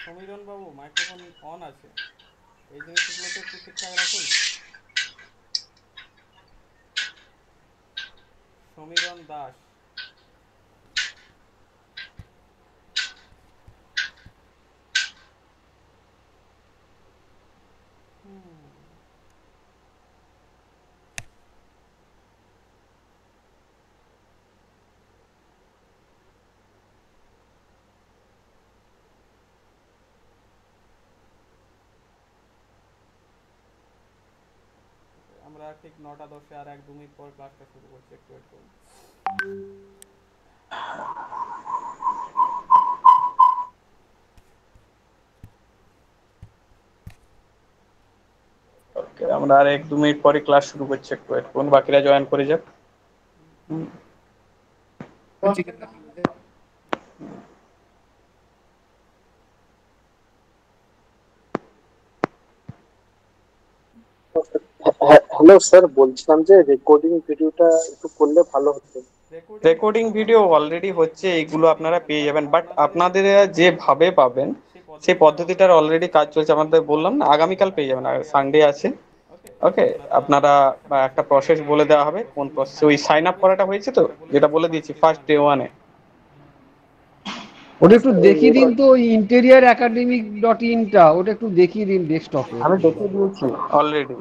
Samiran Babu microphone on আছে, এই জিনিসগুলোকে একটু ঠিকঠাক রাখুন। সমীরণ দাস। আমরা ঠিক 9টা 10-এ আর 1-2 মিনিট পর ক্লাসটা শুরু করছি, একটু ওয়েট করুন। ওকে, আমরা আর 1-2 মিনিট পরে ক্লাস শুরু করছি, একটু ওয়েট করুন, বাকিরা জয়েন করে যাক। হ্যালো স্যার, বলছিলাম যে রেকর্ডিং ভিডিওটা একটু করলে ভালো হতো। রেকর্ডিং ভিডিও অলরেডি হচ্ছে, এইগুলো আপনারা পেয়ে যাবেন, বাট আপনাদের যেভাবে পাবেন সেই সেই পদ্ধতিটার পদ্ধতিটার অলরেডি কাজ চলছে। আমাদের বললাম না, আগামীকাল পেয়ে যাবেন, সানডে আছে। ওকে, ওকে, আপনারা একটা প্রসেস বলে দেওয়া হবে, কোন প্রসেস। ওই সাইন আপ করাটা হয়েছে তো, যেটা বলে দিয়েছি ফার্স্ট ডে ওয়ানে। ওটা একটু দেখিয়ে দিন তো, ওই interioracademic.in-টা ওটা একটু দেখিয়ে দিন ডেস্কটপে। আমি দেখিয়ে দিয়েছি অলরেডি।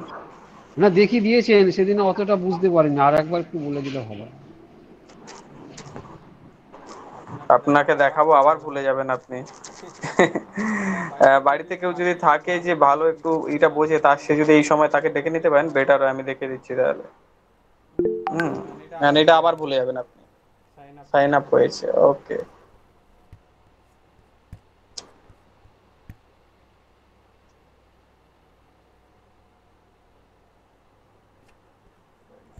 না, দেখিয়ে দিয়েছেন, সেদিন অতটা বুঝতে পারিনি, আর একবার একটু বলে দিলে ভালো। আপনাকে দেখাবো, আবার ভুলে যাবেন আপনি। বাড়িতে কেউ যদি থাকে যে ভালো একটু এটা বোঝে, তার সে যদি এই সময় তাকে ডেকে নিতে পারেন বেটার হয়, আমি দেখে দিচ্ছি তাহলে। এটা আবার ভুলে যাবেন আপনি। সাইন আপ হয়েছে, ওকে।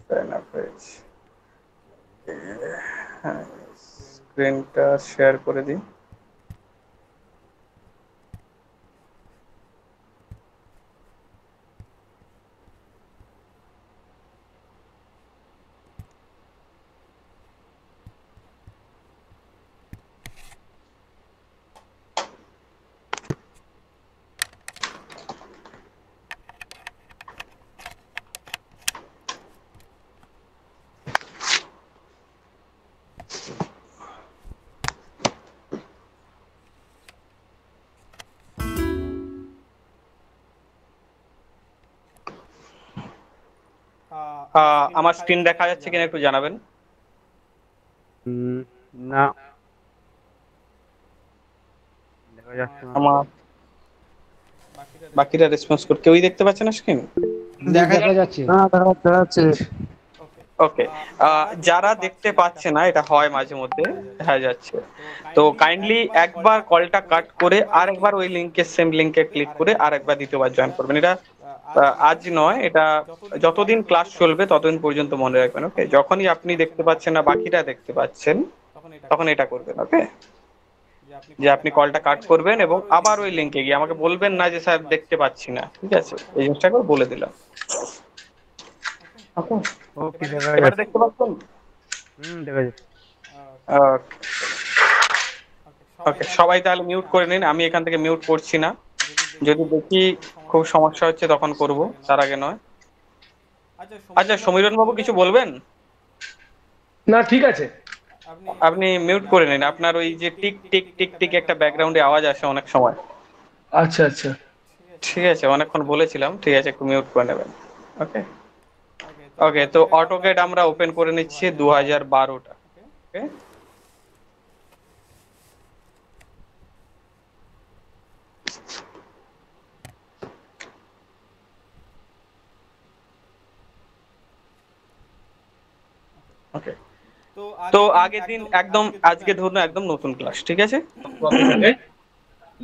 সাইন আপ হয়েছে। হ্যাঁ, স্ক্রিনটা শেয়ার করে দিই। আমার স্ক্রিন দেখা যাচ্ছে কিনা একটু জানাবেন। না, দেখা যাচ্ছে না। আমার বাকিরা রেসপন্স করে, কেউই দেখতে পাচ্ছে না স্ক্রিন। দেখা যাচ্ছে। দেখা যাচ্ছে। ওকে, যারা দেখতে পাচ্ছে না, এটা হয় মাঝে মধ্যে, দেখা যাচ্ছে। তো কাইন্ডলি একবার কলটা কাট করে আরেকবার ওই লিংকের, সেম লিংকে ক্লিক করে আরেকবার দ্বিতীয়বার জয়েন করবেন। এটা আজ নয়, এটা যতদিন ক্লাস চলবে ততদিন পর্যন্ত মনে রাখবেন। ওকে, যখনই আপনি দেখতে পাচ্ছেন না বাকিরা দেখতে পাচ্ছেন, তখন এটা করবেন। ওকে, যে আপনি কলটা কাট করবেন এবং আবার ওই লিংকে গিয়ে আমাকে বলবেন না যে স্যার দেখতে পাচ্ছি না। ঠিক আছে, এই জিনিসটা করে বলে দিলাম। ওকে, ওকে, দেখা এবারে যাচ্ছে। দেখতে পাচ্ছেন? দেখা যাচ্ছে। ওকে, সবাই তাহলে মিউট করে নিন, আমি এখান থেকে মিউট করছি না। যদি দেখি খুব সমস্যা হচ্ছে তখন করব, তার আগে নয়। আচ্ছা, সমীরণ বাবু কিছু বলবেন? না, ঠিক আছে। আপনি মিউট করে নিন, আপনার ওই যে টিক টিক টিক টিক একটা ব্যাকগ্রাউন্ডে আওয়াজ আসে অনেক সময়। আচ্ছা আচ্ছা। ঠিক আছে, অনেকক্ষণ বলেছিলাম, ঠিক আছে, একটু মিউট করে নেবেন। ওকে। ওকে, তো অটোক্যাড আমরা ওপেন করে নিচ্ছি 2012টা। ওকে, ওকে। তো আগের দিন একদম, আজকে ধরুন একদম নতুন ক্লাস, ঠিক আছে।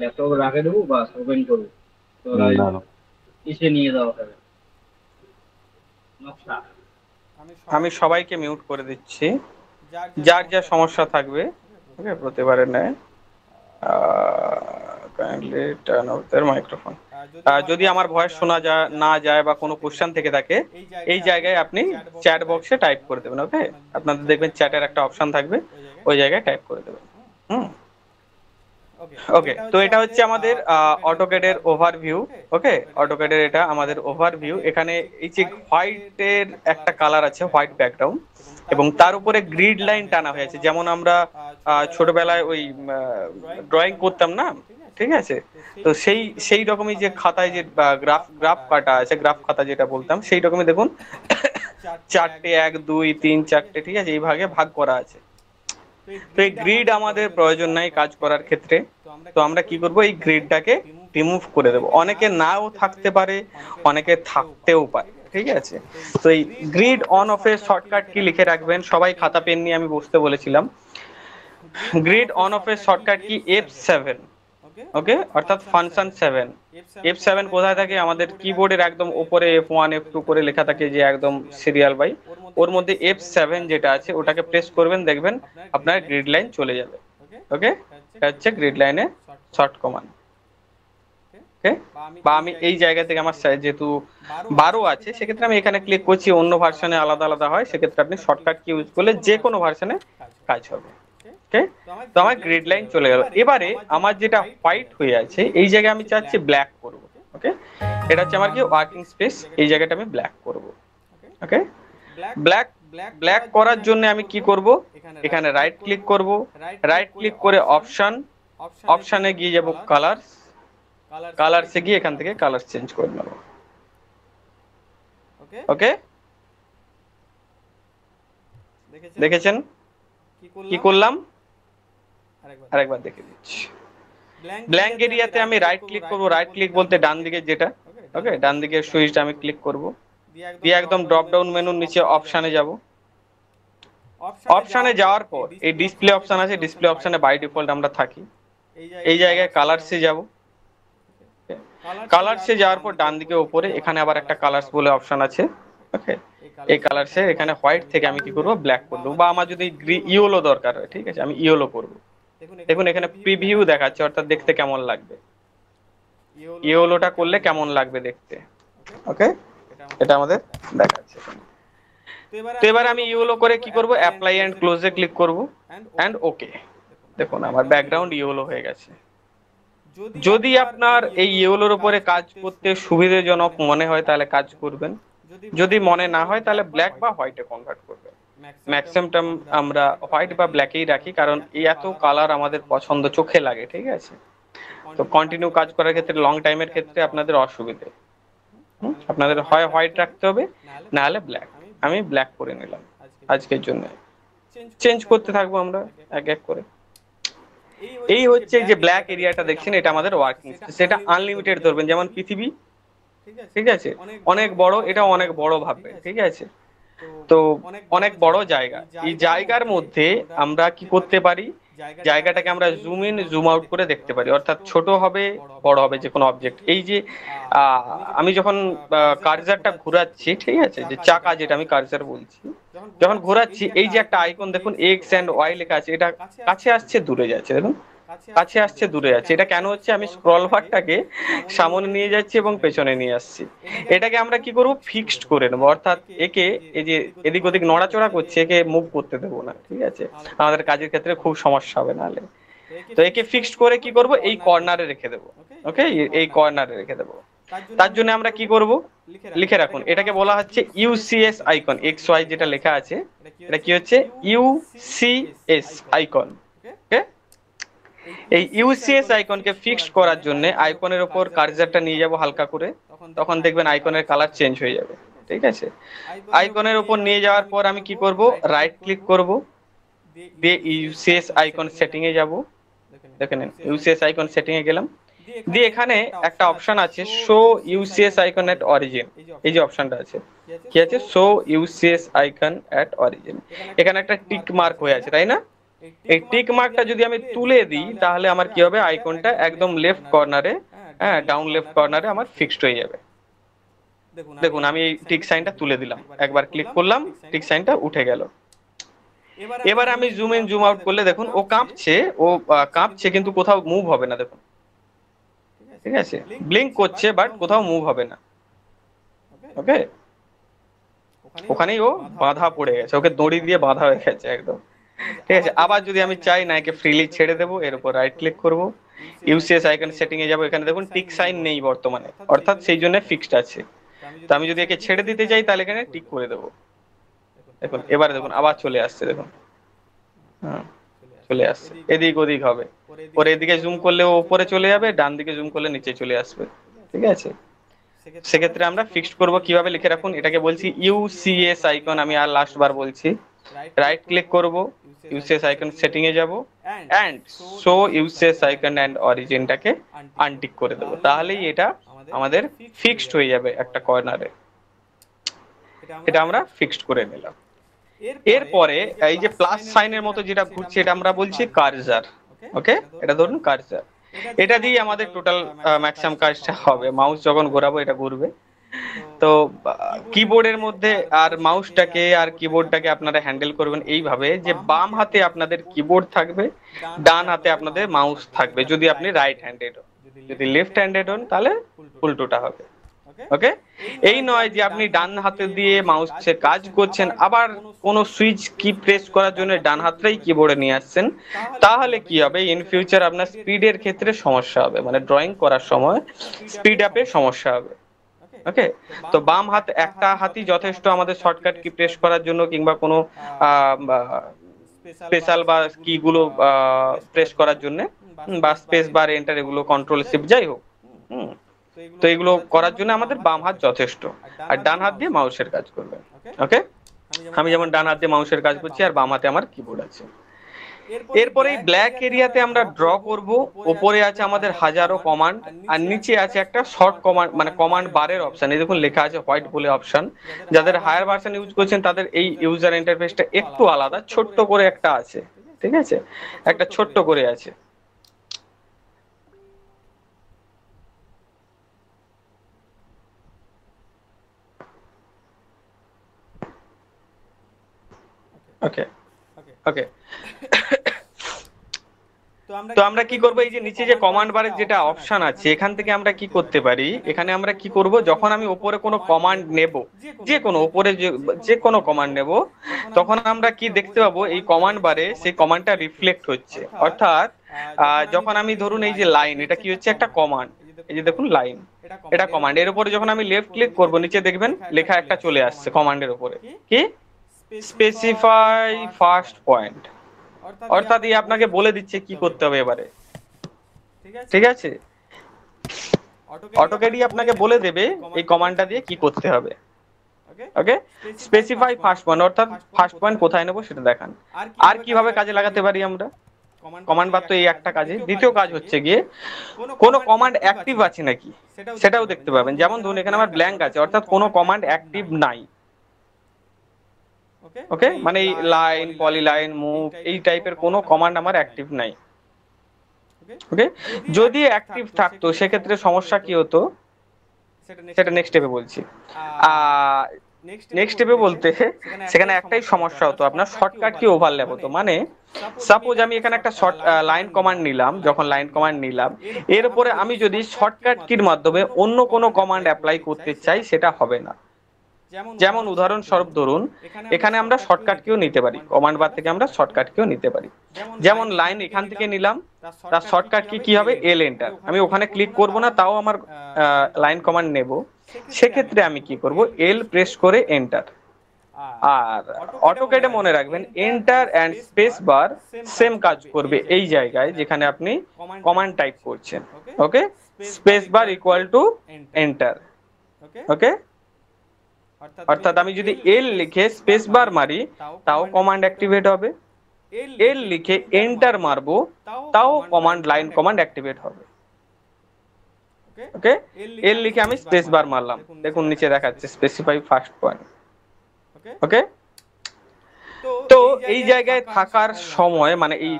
ল্যাপটপ রাখে দেবো, বাস ওপেন করবো, তোরা কিসে নিয়ে যাওয়া হবে নকশা। আমি সবাইকে মিউট করে দিচ্ছি, যার যা সমস্যা থাকবে। ওকে, প্রতিবারের ন্যায় kindly turn of their microphone. যদি আমার ভয়েস শোনা না যায় বা কোনো কোশ্চেন থেকে থাকে, এই জায়গায় আপনি চ্যাট বক্সে টাইপ করে দেবেন। ওকে, আপনাদের দেখবেন চ্যাটের একটা অপশন থাকবে, ওই জায়গায় টাইপ করে দেবেন। হুম, ওকে, তো এটা হচ্ছে আমাদের অটোক্যাডের ওভারভিউ। ওকে, অটোক্যাডের এটা আমাদের ওভারভিউ। এখানে এই যে হোয়াইটের একটা কালার আছে, হোয়াইট ব্যাকগ্রাউন্ড, এবং তার উপরে গ্রিড লাইন টানা হয়েছে, যেমন আমরা ছোটবেলায় ওই ড্রয়িং করতাম না, ঠিক আছে? তো সেই সেই রকমই যে খাতায় যে গ্রাফ গ্রাফ কাটা আছে, গ্রাফ খাতা যেটা বলতাম, সেই রকমই দেখুন চারটে, 1 2 3 4টে, ঠিক আছে, এই ভাগে ভাগ করা আছে। তো এই গ্রিড আমাদের প্রয়োজন নাই কাজ করার ক্ষেত্রে। তো আমরা কি করব, এই গ্রিডটাকে রিমুভ করে দেব। অনেকে নাও থাকতে পারে, অনেকে থাকতেও পারে, ঠিক আছে? তো এই গ্রিড অন অফ এর শর্টকাট কি লিখে রাখবেন, সবাই খাতা পেন নিয়ে আমি বসতে বলেছিলাম। গ্রিড অন অফ এর শর্টকাট কি F7। ওকে, অর্থাৎ ফাংশন 7। F7 কোথায় থাকে? আমাদের কিবোর্ডের একদম উপরে F1 F2 করে লেখা থাকে, যে একদম সিরিয়াল বাই। ওর মধ্যে F7 যেটা আছে ওটাকে প্রেস করবেন, দেখবেন আপনার গ্রিড লাইন চলে যাবে। ওকে, এটা হচ্ছে গ্রিড লাইনের শর্ট কমান্ড। ওকে, বা আমি এই জায়গা থেকে, আমার যেহেতু 12 আছে, সেক্ষেত্রে আমি এখানে ক্লিক করছি। অন্য ভার্সনে আলাদা আলাদা হয়, সেক্ষেত্রে আপনি শর্টকাট কি ইউজ করলে যে কোনো ভার্সনে কাজ হবে। ওকে, তো আমার গ্রিড লাইন চলে গেল। এবারে আমার যেটা হোয়াইট হয়ে আছে, এই জায়গায় আমি চাচ্ছি ব্ল্যাক করব। ওকে, এটা হচ্ছে আমার কি ওয়ার্কিং স্পেস, এই জায়গাটা আমি ব্ল্যাক করব। ওকে, ব্ল্যাক ব্ল্যাক করার জন্য আমি কি করব, এখানে রাইট ক্লিক করব, রাইট ক্লিক করে অপশনে গিয়ে যাব কালারস, কালারসে গিয়ে এখান থেকে কালার চেঞ্জ করে নেব। ওকে, দেখেছেন কি করলাম? আরেকবার দেখে দিচ্ছি। ব্ল্যাঙ্ক এরিয়াতে আমি রাইট ক্লিক করব, রাইট ক্লিক বলতে ডান দিকে যেটা, ওকে, ডান দিকের সুইচটা আমি ক্লিক করব, দিয়ে একদম ড্রপ ডাউন মেনুর নিচে অপশনে যাব। অপশনে যাওয়ার পর এই ডিসপ্লে অপশন আছে, ডিসপ্লে অপশনে বাই ডিফল্ট আমরা থাকি। এই জায়গায় কালারসে যাব, কালারসে যাওয়ার পর ডান দিকে উপরে এখানে আবার একটা কালারস বলে অপশন আছে। ওকে, এই কালারসে এখানে হোয়াইট থেকে আমি কি করব, ব্ল্যাক করে দেবো, বা আমার যদি ইয়েলো দরকার হয়, ঠিক আছে, আমি ইয়েলো করব। দেখুন এখানে প্রিভিউ দেখাচ্ছে, অর্থাৎ দেখতে কেমন লাগবে, ইয়েলোটা করলে কেমন লাগবে দেখতে। ওকে, এটা আমাদের দেখাচ্ছে। তো এবার আমি ইয়েলো করে কি করব, অ্যাপ্লাই এন্ড ক্লোজে ক্লিক করব, এন্ড ওকে। দেখুন আমার ব্যাকগ্রাউন্ড ইয়েলো হয়ে গেছে। যদি আপনার এই ইয়েলোর উপরে কাজ করতে সুবিধাজনক মনে হয় তাহলে কাজ করবেন, যদি মনে না হয় তাহলে ব্ল্যাক বা হোয়াইটে কনভার্ট করবেন। ম্যাক্সিমাম আমরা হোয়াইট বা ব্ল্যাকেই রাখি, কারণ এই এত কালার আমাদের পছন্দ, চোখে লাগে, ঠিক আছে? তো কন্টিনিউ কাজ করার ক্ষেত্রে, লং টাইমের ক্ষেত্রে আপনাদের অসুবিধে, আপনাদের হয় হোয়াইট রাখতে হবে, না হলে ব্ল্যাক। আমি ব্ল্যাক করে নিলাম আজকের জন্য, চেঞ্জ করতে থাকবো আমরা এক এক করে। এই হচ্ছে যে ব্ল্যাক এরিয়াটা দেখছেন, এটা আমাদের ওয়ার্কিং স্পেস। এটা আনলিমিটেড ধরবেন, যেমন পৃথিবী, ঠিক আছে, অনেক বড়, এটা অনেক বড় ভাববেন, ঠিক আছে? তো অনেক বড় জায়গা, এই জায়গার মধ্যে আমরা কি করতে পারি, জায়গাটাকে আমরা জুম ইন জুম আউট করে দেখতে পারি, অর্থাৎ ছোট হবে বড় হবে যে কোনো অবজেক্ট। এই যে আমি যখন কার্সারটা ঘোরাচ্ছি, ঠিক আছে, যে চাকা যেটা আমি কার্সার বলছি, যখন ঘোরাচ্ছি এই যে একটা আইকন দেখুন এক্স এন্ড ওয়াই লেখা আছে, এটা কাছে আসছে দূরে যাচ্ছে, দেখুন কাছে আসছে দূরে যাচ্ছে। এটা কেন হচ্ছে, আমি স্ক্রল বারটাকে সামনে নিয়ে যাচ্ছি এবং পেছনে নিয়ে আসছি। এটাকে আমরা কি করব, ফিক্সড করে নেবো, অর্থাৎ একে এই যে এদিক ওদিক নড়াচড়া করছে, একে মুভ করতে দেবো না, ঠিক আছে? আমাদের কাজের ক্ষেত্রে খুব সমস্যা হবে নাহলে। তো একে ফিক্সড করে কি করব, এই কর্নারে রেখে দেবো। ওকে, এই কর্নারে রেখে দেবো। তার জন্য আমরা কি করব, লিখে রাখুন, এটাকে বলা হচ্ছে ইউসিএস আইকন। এক্স ওয়াই যেটা লেখা আছে, এটা কি হচ্ছে, ইউসিএস আইকন। ওকে, এই ইউসিএস আইকনকে ফিক্সড করার জন্য আইকনের উপর কার্সারটা নিয়ে যাব হালকা করে, তখন দেখবেন আইকনের কালার চেঞ্জ হয়ে যাবে, ঠিক আছে? আইকনের উপর নিয়ে যাওয়ার পর আমি কি করব, রাইট ক্লিক করব, দিয়ে ইউসিএস আইকন সেটিং এ যাব। দেখেন ইউসিএস আইকন সেটিং এ গেলাম, দিয়ে এখানে একটা অপশন আছে শো ইউসিএস আইকন এট অরিজিন। এই যে অপশনটা আছে, কি আছে, শো ইউসিএস আইকন এট অরিজিন। এখানে একটা টিক মার্ক হয়ে আছে, তাই না? এই টিক মার্কটা যদি আমি তুলে দিই তাহলে আমার কি হবে, আইকনটা একদম লেফট কর্নারে, হ্যাঁ ডাউন লেফট কর্নারে আমার ফিক্সড হয়ে যাবে। দেখুন আমি এই টিক সাইনটা তুলে দিলাম, একবার ক্লিক করলাম, টিক সাইনটা উঠে গেল। এবার আমি জুম ইন জুম আউট করলে দেখুন ও কাঁপছে, কাঁপছে কিন্তু কোথাও মুভ হবে না, দেখুন, ঠিক আছে? ব্লিঙ্ক করছে বাট কোথাও মুভ হবে না। ওকে, ওখানেই ও বাঁধা পড়ে গেছে, ওকে দড়ি দিয়ে বাঁধা হয়ে গেছে একদম, ঠিক আছে? আবার যদি আমি চাই না একে ফ্রিলি ছেড়ে দেবো, এর উপর রাইট ক্লিক করব, ইউসিএস আইকন সেটিং এ যাব, এখানে দেখুন টিক সাইন নেই বর্তমানে, অর্থাৎ সেই জন্য ফিক্সড আছে। তো আমি যদি একে ছেড়ে দিতে চাই তাহলে এখানে টিক করে দেবো। দেখুন এবারে দেখুন আবার চলে আসছে, দেখুন হ্যাঁ চলে আসছে, এদিক ওদিক হবে, পরে এদিকে জুম করলে ও উপরে চলে যাবে, ডান দিকে জুম করলে নিচে চলে আসবে, ঠিক আছে। সেক্ষেত্রে আমরা ফিক্সড করব কিভাবে, লিখে রাখুন, এটাকে বলছি ইউসিএস আইকন। আমি আর লাস্ট বার বলছি, রাইট ক্লিক করব, ইউসিএস আইকন সেটিং এ যাব, and show UCS icon and অরিজিনটাকে আনটিক করে দেবো, তাহলেই এটা আমাদের ফিক্সড হয়ে যাবে একটা কর্নারে। এটা আমরা ফিক্সড করে নিলাম। এরপরে এই যে প্লাস সাইনের মতো যেটা ঘুরছে এটা আমরা বলছি কার্সার। ওকে, এটা ধরুন কার্সার, এটা দিয়ে আমাদের টোটাল ম্যাক্সিমাম কাজটা হবে। মাউস যখন ঘোরাবো এটা ঘুরবে। তো কিবোর্ডের মধ্যে আর মাউসটাকে আর কিবোর্ডটাকে আপনারা হ্যান্ডেল করবেন এইভাবে যে বাম হাতে আপনাদের কিবোর্ড থাকবে, ডান হাতে আপনাদের মাউস থাকবে যদি আপনি রাইট হ্যান্ডেড হন। যদি লেফট হ্যান্ডেড হন তাহলে উল্টোটা হবে। ওকে, এই নয় যে আপনি ডান হাতে দিয়ে মাউসে কাজ করছেন আবার কোনো সুইচ কি প্রেস করার জন্য ডান হাতটাই কিবোর্ডে নিয়ে আসছেন, তাহলে কি হবে ইন ফিউচার আপনার স্পিডের ক্ষেত্রে সমস্যা হবে, মানে ড্রয়িং করার সময় স্পিড আপে সমস্যা হবে। ওকে, তো বাম হাত একটা হাতই যথেষ্ট আমাদের শর্টকাট কি প্রেস করার জন্য, কিংবা কোনো স্পেশাল বা কি গুলো প্রেস করার জন্য, বা স্পেস বার এন্টার এগুলো কন্ট্রোল শিফট যাই হোক, তো এগুলো করার জন্য আমাদের বাম হাত যথেষ্ট, আর ডান হাত দিয়ে মাউসের কাজ করবে। ওকে, আমি যেমন ডান হাত দিয়ে মাউসের কাজ করছি আর বাম হাতে আমার কিবোর্ড আছে। এরপরে এই ব্ল্যাক এরিয়াতে আমরা ড্র করব, উপরে আছে আমাদের হাজারো কমান্ড আর নিচে আছে একটা শর্ট কমান্ড, মানে কমান্ড বারের অপশন। এই দেখুন লেখা আছে হোয়াইট বলে অপশন। যাদের হায়ার ভার্সন ইউজ করছেন তাদের এই ইউজার ইন্টারফেসটা একটু আলাদা, ছোট্ট করে একটা আছে, ঠিক আছে, একটা ছোট্ট করে আছে। ওকে ওকে, তো আমরা কি করব, এই যে নিচে যে কমান্ড বারের যেটা অপশন আছে এখান থেকে আমরা কি করতে পারি, এখানে আমরা কি করব, যখন আমি উপরে কোনো কমান্ড নেব, যে কোনো উপরে যে কোনো কমান্ড নেব, তখন আমরা কি দেখতে পাবো এই কমান্ড বারে সেই কমান্ডটা রিফ্লেক্ট হচ্ছে। অর্থাৎ যখন আমি ধরুন এই যে লাইন, এটা কি হচ্ছে একটা কমান্ড, এই যে দেখুন লাইন, এটা কমান্ড, এর উপরে যখন আমি লেফট ক্লিক করব নিচে দেখবেন লেখা একটা চলে আসছে কমান্ডের উপরে, কি স্পেসিফাই ফার্স্ট পয়েন্ট, অর্থাৎ এই আপনাকে বলে দিচ্ছে কি করতে হবে এবারে, ঠিক আছে। অটোক্যাডই আপনাকে বলে দেবে এই কমান্ডটা দিয়ে কি করতে হবে। ওকে, স্পেসিফাই ফার্স্ট পয়েন্ট, অর্থাৎ ফার্স্ট পয়েন্ট কোথায় নেব সেটা দেখান। আর কিভাবে কাজে লাগাতে পারি আমরা, কমান্ড বার তো এই একটা কাজে, দ্বিতীয় কাজ হচ্ছে গিয়ে কোনো কমান্ড অ্যাক্টিভ আছে নাকি সেটাও দেখতে পাবেন। যেমন ধরুন এখানে আমার ব্ল্যাঙ্ক আছে, অর্থাৎ কোনো কমান্ড অ্যাক্টিভ নাই। ওকে, মানে এই লাইন, পলিলাইন, মুভ এই টাইপের কোনো কমান্ড আমার অ্যাক্টিভ নাই। ওকে, যদি অ্যাক্টিভ থাকতো সেক্ষেত্রে সমস্যা কি হতো সেটা নেক্সট স্টেপে বলছি। নেক্সট স্টেপে বলতে সেখানে একটাই সমস্যা হতো, আপনার শর্টকাট কি ওভারল্যাপ হতো। মানে সাপোজ আমি এখানে একটা শর্ট লাইন কমান্ড নিলাম, যখন লাইন কমান্ড নিলাম এরপরে আমি যদি শর্টকাট কির মাধ্যমে অন্য কোনো কমান্ড অ্যাপ্লাই করতে চাই সেটা হবে না। যেমন উদাহরণস্বরূপ ধরুন এখানে আমরা শর্টকাট কিও নিতে পারি, কমান্ড বার থেকে আমরা শর্টকাট কিও নিতে পারি। যেমন লাইন এখান থেকে নিলাম, তার শর্টকাট কি হবে, এল এন্টার। আমি ওখানে ক্লিক করব না, তাও আমার লাইন কমান্ড নেব, সেক্ষেত্রে আমি কি করব, এল প্রেস করে এন্টার। আর অটোক্যাডে মনে রাখবেন enter and space bar same কাজ করবে এই জায়গায় যেখানে আপনি কমান্ড টাইপ করছেন। Okay, space bar equal to enter. Okay, অর্থাৎ আমি যদি এল লিখে স্পেস বার মারি তাও কমান্ড অ্যাক্টিভেট হবে, এল লিখে এন্টার মারবো তাও কমান্ড লাইন কমান্ড অ্যাক্টিভেট হবে। ওকে, এল লিখে আমি স্পেস বার মারলাম, দেখুন নিচে দেখাচ্ছে স্পেসিফাই ফার্স্ট পয়েন্ট। ওকে, তো এই জায়গায় থাকার সময় মানে এই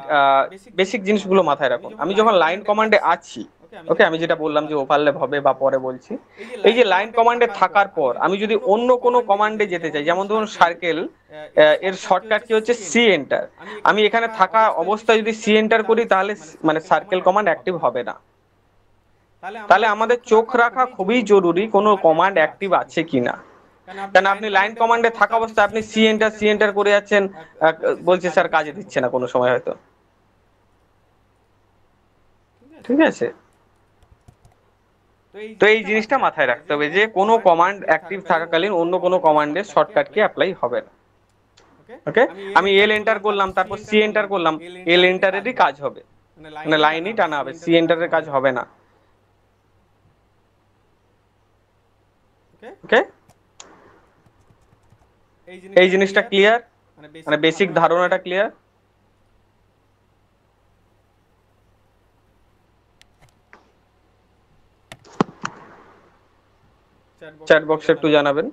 বেসিক জিনিসগুলো মাথায় রাখুন। আমি যখন লাইন কমান্ডে আছি, ওকে, আমি যেটা বললাম যে ওভারল্যাপ হবে বা পরে বলছি, এই যে লাইন কমান্ডে থাকার পর আমি যদি অন্য কোনো কমান্ডে যেতে চাই, যেমন ধরুন সার্কেল, এর শর্টকাট কি হচ্ছে সি এন্টার। আমি এখানে থাকা অবস্থায় যদি সি এন্টার করি তাহলে মানে সার্কেল কমান্ড অ্যাক্টিভ হবে না। তাহলে আমাদের চোখ রাখা খুবই জরুরি কোনো কমান্ড অ্যাক্টিভ আছে কিনা। কারণ আপনি লাইন কমান্ডে থাকা অবস্থায় আপনি সি এন্টার করে যাচ্ছেন, বলছে স্যার কাজে দিচ্ছে না কোনো সময় হয়তো। ঠিক আছে, তো এই জিনিসটা মাথায় রাখতে হবে যে কোনো কমান্ড অ্যাক্টিভ থাকাকালীন অন্য কোনো কমান্ডের শর্টকাট কি অ্যাপ্লাই হবে না। ওকে, আমি এল এন্টার করলাম, তারপর সি এন্টার করলাম, এল এন্টারেরই কাজ হবে, মানে লাইনই টানা হবে, সি এন্টারের কাজ হবে না। ওকে, এই জিনিসটা ক্লিয়ার, মানে বেসিক ধারণাটা ক্লিয়ার। চ্যাট বক্সে একটু জানাবেন।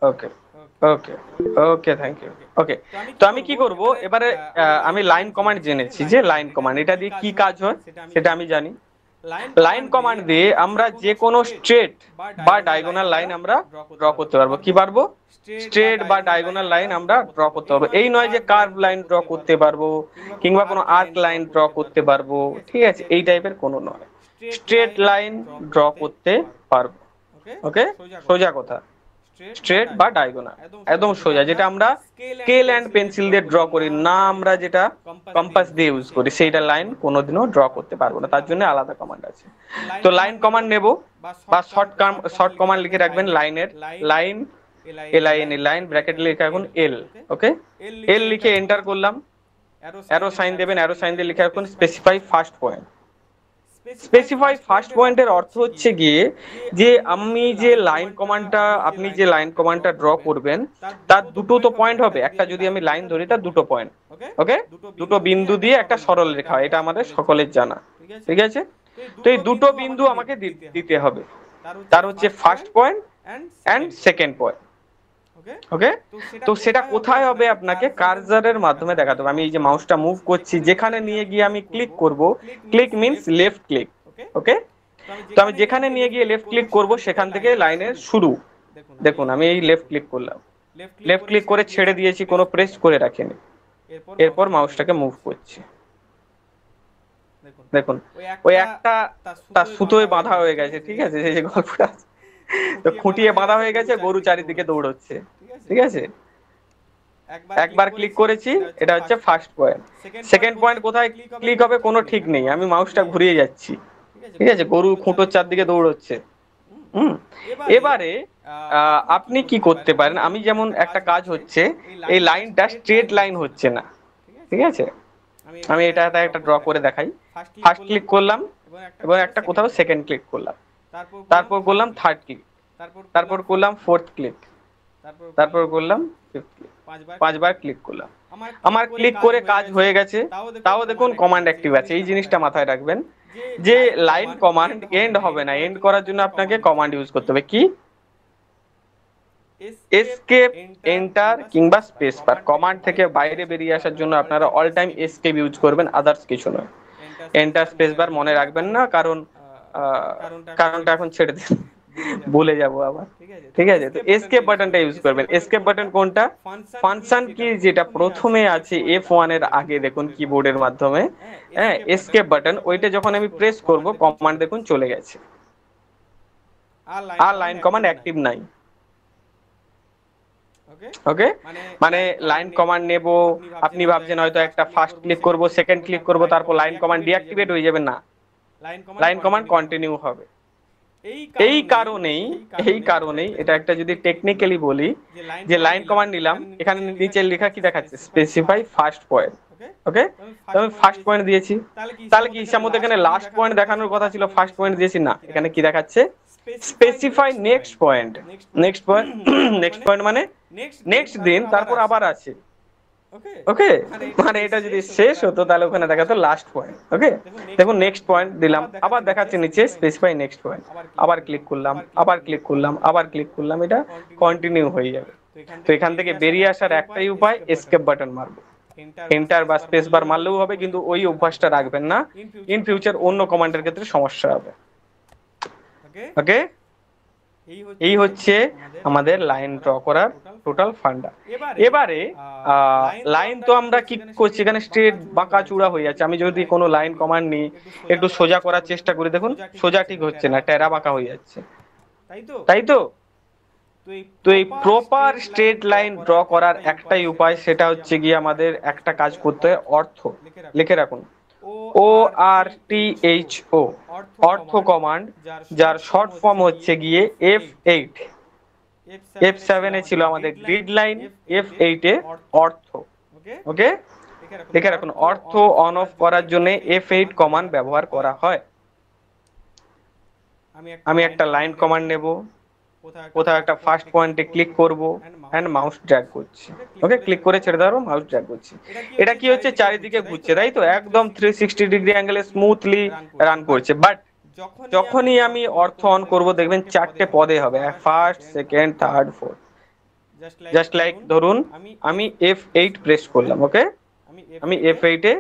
ওকে okay okay, thank you. Okay, তো আমি কি করব এবারে, আমি লাইন কমান্ড জেনেছি যে লাইন কমান্ড এটা দিয়ে কি কাজ হয় সেটা আমি জানি। লাইন কমান্ড দিয়ে আমরা যে কোনো স্ট্রেট বা ডায়াগোনাল লাইন আমরা ড্র করতে পারবো। কি পারবো? স্ট্রেট বা ডায়াগোনাল লাইন আমরা ড্র করতে পারবো। এই নয় যে কার্ভ লাইন ড্র করতে পারবো কিংবা কোনো আর্ক লাইন ড্র করতে পারবো, ঠিক আছে, এই টাইপের কোনো নয়, স্ট্রেট লাইন ড্র করতে পারবো। ওকে, সোজা কথা, স্ট্রেট বা ডায়াগোনাল একদম সোজা, যেটা আমরা স্কেল এন্ড পেন্সিল দিয়ে ড্র করি না, আমরা যেটা কম্পাস দিয়ে ইউজ করি, সেইটা লাইন কোনোদিনও ড্র করতে পারবো না, তার জন্য আলাদা কমান্ড আছে। তো লাইন কমান্ড নেব বা শর্ট কমান্ড লিখে রাখবেন লাইনের, লাইন LIN, লাইন ব্র্যাকেট লিখে রাখুন এল। ওকে, এল লিখে এন্টার করলাম, অ্যারো সাইন দেবেন, অ্যারো সাইন দিয়ে লিখে রাখুন specify first point. Specify first পয়েন্টের অর্থ হচ্ছে গিয়ে যে আমি যে লাইন কমান্ডটা, আপনি যে লাইন কমান্ডটা ড্র করবেন তার দুটো তো পয়েন্ট হবে, একটা যদি আমি লাইন ধরি তার দুটো পয়েন্ট। ওকে, দুটো বিন্দু দিয়ে একটা সরল রেখা, এটা আমাদের সকলের জানা, ঠিক আছে। তো এই দুটো বিন্দু আমাকে দিতে হবে, তার হচ্ছে first point and second point. Okay, তো সেটা কোথায় হবে আপনাকে কার্সারের মাধ্যমে দেখাতে হবে। আমি এই যে মাউসটা মুভ করছি, যেখানে নিয়ে গিয়ে আমি ক্লিক করব, ক্লিক মিন্স লেফট ক্লিক। ওকে, তো আমি যেখানে নিয়ে গিয়ে লেফট ক্লিক করব সেখান থেকে লাইনের শুরু। দেখুন আমি এই লেফট ক্লিক করলাম, লেফট ক্লিক করে ছেড়ে দিয়েছি, কোনো প্রেস করে রাখিনি, এরপর মাউসটাকে মুভ করছি। দেখুন ওই একটা তার সুতোয় বাঁধা হয়ে গেছে, ঠিক আছে, এই যে গল্পটা তো খুঁটিয়ে বাঁধা হয়ে গেছে, গরু চারিদিকে দৌড়চ্ছে, ঠিক আছে। একবার ক্লিক করেছি, এটা হচ্ছে ফার্স্ট পয়েন্ট। সেকেন্ড পয়েন্ট কোথায় ক্লিক হবে কোনো ঠিক নেই, আমি মাউসটা ঘুরিয়ে যাচ্ছি, ঠিক আছে, গরু খুঁটোর চারদিকে দৌড়চ্ছে। এবারে আপনি কি করতে পারেন, আমি যেমন একটা কাজ হচ্ছে, এই লাইনটা স্ট্রেট লাইন হচ্ছে না, ঠিক আছে, আমি এটা একটা ড্র করে দেখাই। ফার্স্ট ক্লিক করলাম এবং একটা কোথাও সেকেন্ড ক্লিক করলাম, তারপর করলাম থার্ড ক্লিক, তারপর করলাম ফোর্থ ক্লিক, তারপর করলাম ফিফথ ক্লিক, 5 বার ক্লিক করলাম। আমার ক্লিক করে কাজ হয়ে গেছে, তাও দেখুন কমান্ড অ্যাক্টিভ আছে। এই জিনিসটা মাথায় রাখবেন যে লাইন কমান্ড এন্ড হবে না, এন্ড করার জন্য আপনাকে কমান্ড ইউজ করতে হবে। কি? এসকেপ, এন্টার কিংবা স্পেস বার। কমান্ড থেকে বাইরে বেরিয়ে আসার জন্য আপনারা অল টাইম এসকেপ ইউজ করবেন, আদার্স কিছু নয়। এন্টার স্পেস বার মনে রাখবেন না, কারণটা এখন ছেড়ে দিন, ভুলে যাব আবার, ঠিক আছে। তো এসকেপ বাটনটা ইউজ করবেন। এসকেপ বাটন কোনটা? ফাংশন কি যেটা প্রথমে আছে F1 এর আগে, দেখুন কিবোর্ডের মাধ্যমে, হ্যাঁ, এসকেপ বাটন, ওইটা যখন আমি প্রেস করব কমান্ড দেখুন চলে গেছে, আর লাইন কমান্ড অ্যাক্টিভ নাই। ওকে, মানে লাইন কমান্ড নেব, আপনি ভাবছেন হয়তো একটা ফার্স্ট ক্লিক করব, সেকেন্ড ক্লিক করব, তারপর লাইন কমান্ড ডিঅ্যাক্টিভেট হয়ে যাবে, না, লাইন কমান্ড কন্টিনিউ হবে। এই কারণেই এটা একটা যদি টেকনিক্যালি বলি যে লাইন কমান্ড নিলাম, এখানে নিচে লেখা কি দেখাচ্ছে? Specify first point. ওকে, তো আমি ফার্স্ট পয়েন্ট দিয়েছি, তাহলে কি হিসাব মতো এখানে লাস্ট পয়েন্ট দেখানোর কথা ছিল, ফার্স্ট পয়েন্ট দিয়েছি, না, এখানে কি দেখাচ্ছে? Specify next point. Next point মানে নেক্সট দিন, তারপর আবার আছে। ওকে, মানে এটা যদি শেষ হতো তাহলে ওখানে দেখাতো লাস্ট পয়েন্ট। ওকে, দেখুন নেক্সট পয়েন্ট দিলাম, আবার দেখাচ্ছে নিচে স্পেসিফাই নেক্সট পয়েন্ট, আবার ক্লিক করলাম, আবার ক্লিক করলাম, আবার ক্লিক করলাম, এটা কন্টিনিউ হয়ে যাবে। তো এখান থেকে বেরিয়ে আসার একটাই উপায়, এসকেপ বাটন মারবো। এন্টার বা স্পেস বার মারলেও হবে, কিন্তু ওই অভ্যাসটা রাখবেন না, ইন ফিউচার অন্য কমান্ডের ক্ষেত্রে সমস্যা হবে। ওকে, এই হচ্ছে আমাদের লাইন ড্র করার টোটাল ফান্ডা। এবারে লাইন তো আমরা কি করছি, এখানে স্ট্রেট বাঁকা চূড়া হয়ে যাচ্ছে। আমি যদি কোনো লাইন কমান্ড নিই, একটু সোজা করার চেষ্টা করি, দেখুন সোজা ঠিক হচ্ছে না, টেরা বাঁকা হয়ে যাচ্ছে, তাই তো। তো এই প্রপার স্ট্রেট লাইন ড্র করার একটাই উপায়, সেটা হচ্ছে গিয়ে আমাদের একটা কাজ করতে হয়, অর্থ লিখে রাখুন। ORTHO, অর্থ কমান্ড, যার শর্ট ফর্ম হচ্ছে গিয়ে F8। F7 এ ছিল আমাদের গ্রিড লাইন, F8 এ অর্থ। ওকে, লিখে রাখুন অর্থ অন অফ করার জন্য F8 কমান্ড ব্যবহার করা হয়। আমি একটা লাইন কমান্ড নেব, কোথাও একটা ফার্স্ট পয়েন্টে ক্লিক করব এন্ড মাউস ড্র্যাগ করছি। ওকে, ক্লিক করে ছেড়ে দেবো, মাউস ড্র্যাগ করছি। এটা কি হচ্ছে, চারিদিকে ঘুরছে, তাই তো, একদম 360 ডিগ্রি অ্যাঙ্গেলে স্মুথলি রান করছে। বাট যখনই আমি অর্থ অন করব, দেখবেন চারটে পদে হবে, first, second, third, fourth. Just like ধরুন আমি F8 প্রেস করলাম। ওকে, আমি F8 এ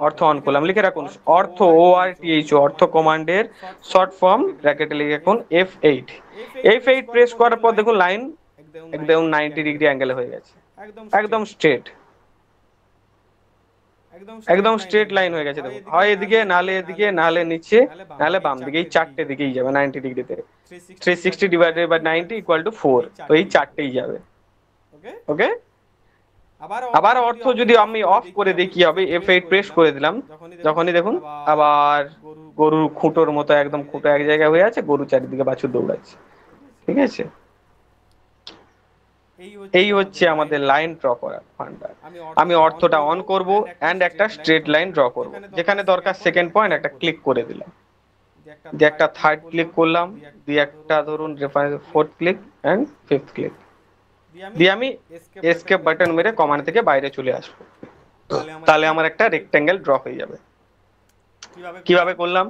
অর্থ অন করলাম। লিখে রাখুন অর্থ, ORTHO, অর্থ কমান্ডের শর্ট ফর্ম, ব্র্যাকেটে লিখে রাখুন F8। F8 প্রেস করার পর দেখুন লাইন একদম 90 ডিগ্রি অ্যাঙ্গেলে হয়ে গেছে, একদম স্ট্রেট, একদম স্ট্রেট লাইন হয়ে গেছে। দেখুন হয় এদিকে, নালে এদিকে, নালে নিচে, নালে বাম দিকে, এই চারটে দিকেই যাবে 90 ডিগ্রিতে। 360 ডিভাইডেড বাই 90 ইকুয়াল টু 4, তো এই চারটেই যাবে। ওকে, আবার অর্থ যদি আমি অফ করে দিই কি হবে, F8 প্রেস করে দিলাম, যখনই দেখুন আবার গরুর খুঁটোর মতো একদম খুঁটো এক জায়গায় হয়ে আছে, গরু চারিদিকে বাছুর দৌড়াচ্ছে। ঠিক আছে, এই হচ্ছে আমাদের লাইন ড্র করার ফান্ডা। আমি অর্থটা অন করব এন্ড একটা স্ট্রেট লাইন ড্র করব, যেখানে দরকার সেকেন্ড পয়েন্ট একটা ক্লিক করে দিলাম, দিয়ে একটা থার্ড ক্লিক করলাম, দিয়ে একটা ধরুন reference fourth click and fifth click দিয়ে আমি এসকেপ বাটন মেরে কমান্ড থেকে বাইরে চলে আসবো। তাহলে আমার একটা রেক্টেঙ্গেল ড্র হয়ে যাবে। কিভাবে করলাম,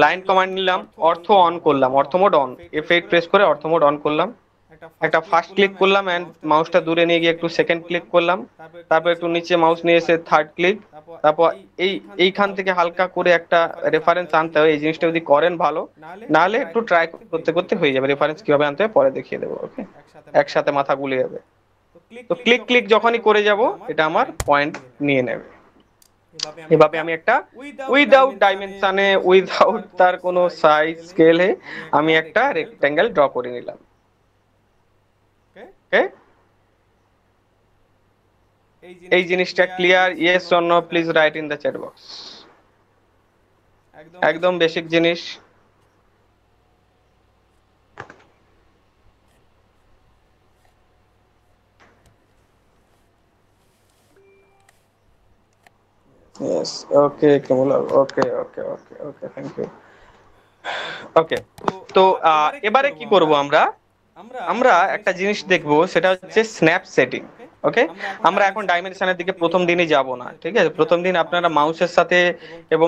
লাইন কমান্ড নিলাম, অর্থ অন করলাম, অর্থ মোড অন, F8 প্রেস করে অর্থ মোড অন করলাম, একটা ফার্স্ট ক্লিক করলাম এন্ড মাউসটা দূরে নিয়ে গিয়ে একটু সেকেন্ড ক্লিক করলাম, তারপর একটু নিচে মাউস নিয়ে এসে থার্ড ক্লিক, তারপর এইখান থেকে হালকা করে একটা রেফারেন্স আনতে হয়। এই জিনিসটা যদি করেন ভালো, নাহলে একটু ট্রাই করতে করতে হয়ে যাবে। রেফারেন্স কিভাবে আনতে হয় পরে দেখিয়ে দেবো। ওকে, একসাথে মাথা গুলে যাবে। তো ক্লিক ক্লিক যখনই করে যাব, এটা আমার পয়েন্ট নিয়ে নেবে। এভাবে আমি একটা উইদাউট ডাইমেনশনে, উইদাউট তার কোনো সাইজ স্কেলে আমি একটা রেক্টেঙ্গেল ড্র করে নিলাম। ওকে, এই জিনিসটা clear? Yes or no please write in the chat box. একদম বেসিক জিনিস। Yes, okay, Kamala. Okay, thank you. Okay, তো এবারে কি করব আমরা আমরা একটা জিনিস দেখব, সেটা হচ্ছে স্ন্যাপ সেটিং। ওকে, আমরা এখন ডাইমেনশনের দিকে প্রথম দিনই যাব না। ঠিক আছে, প্রথম দিন আপনারা মাউসের সাথে এবং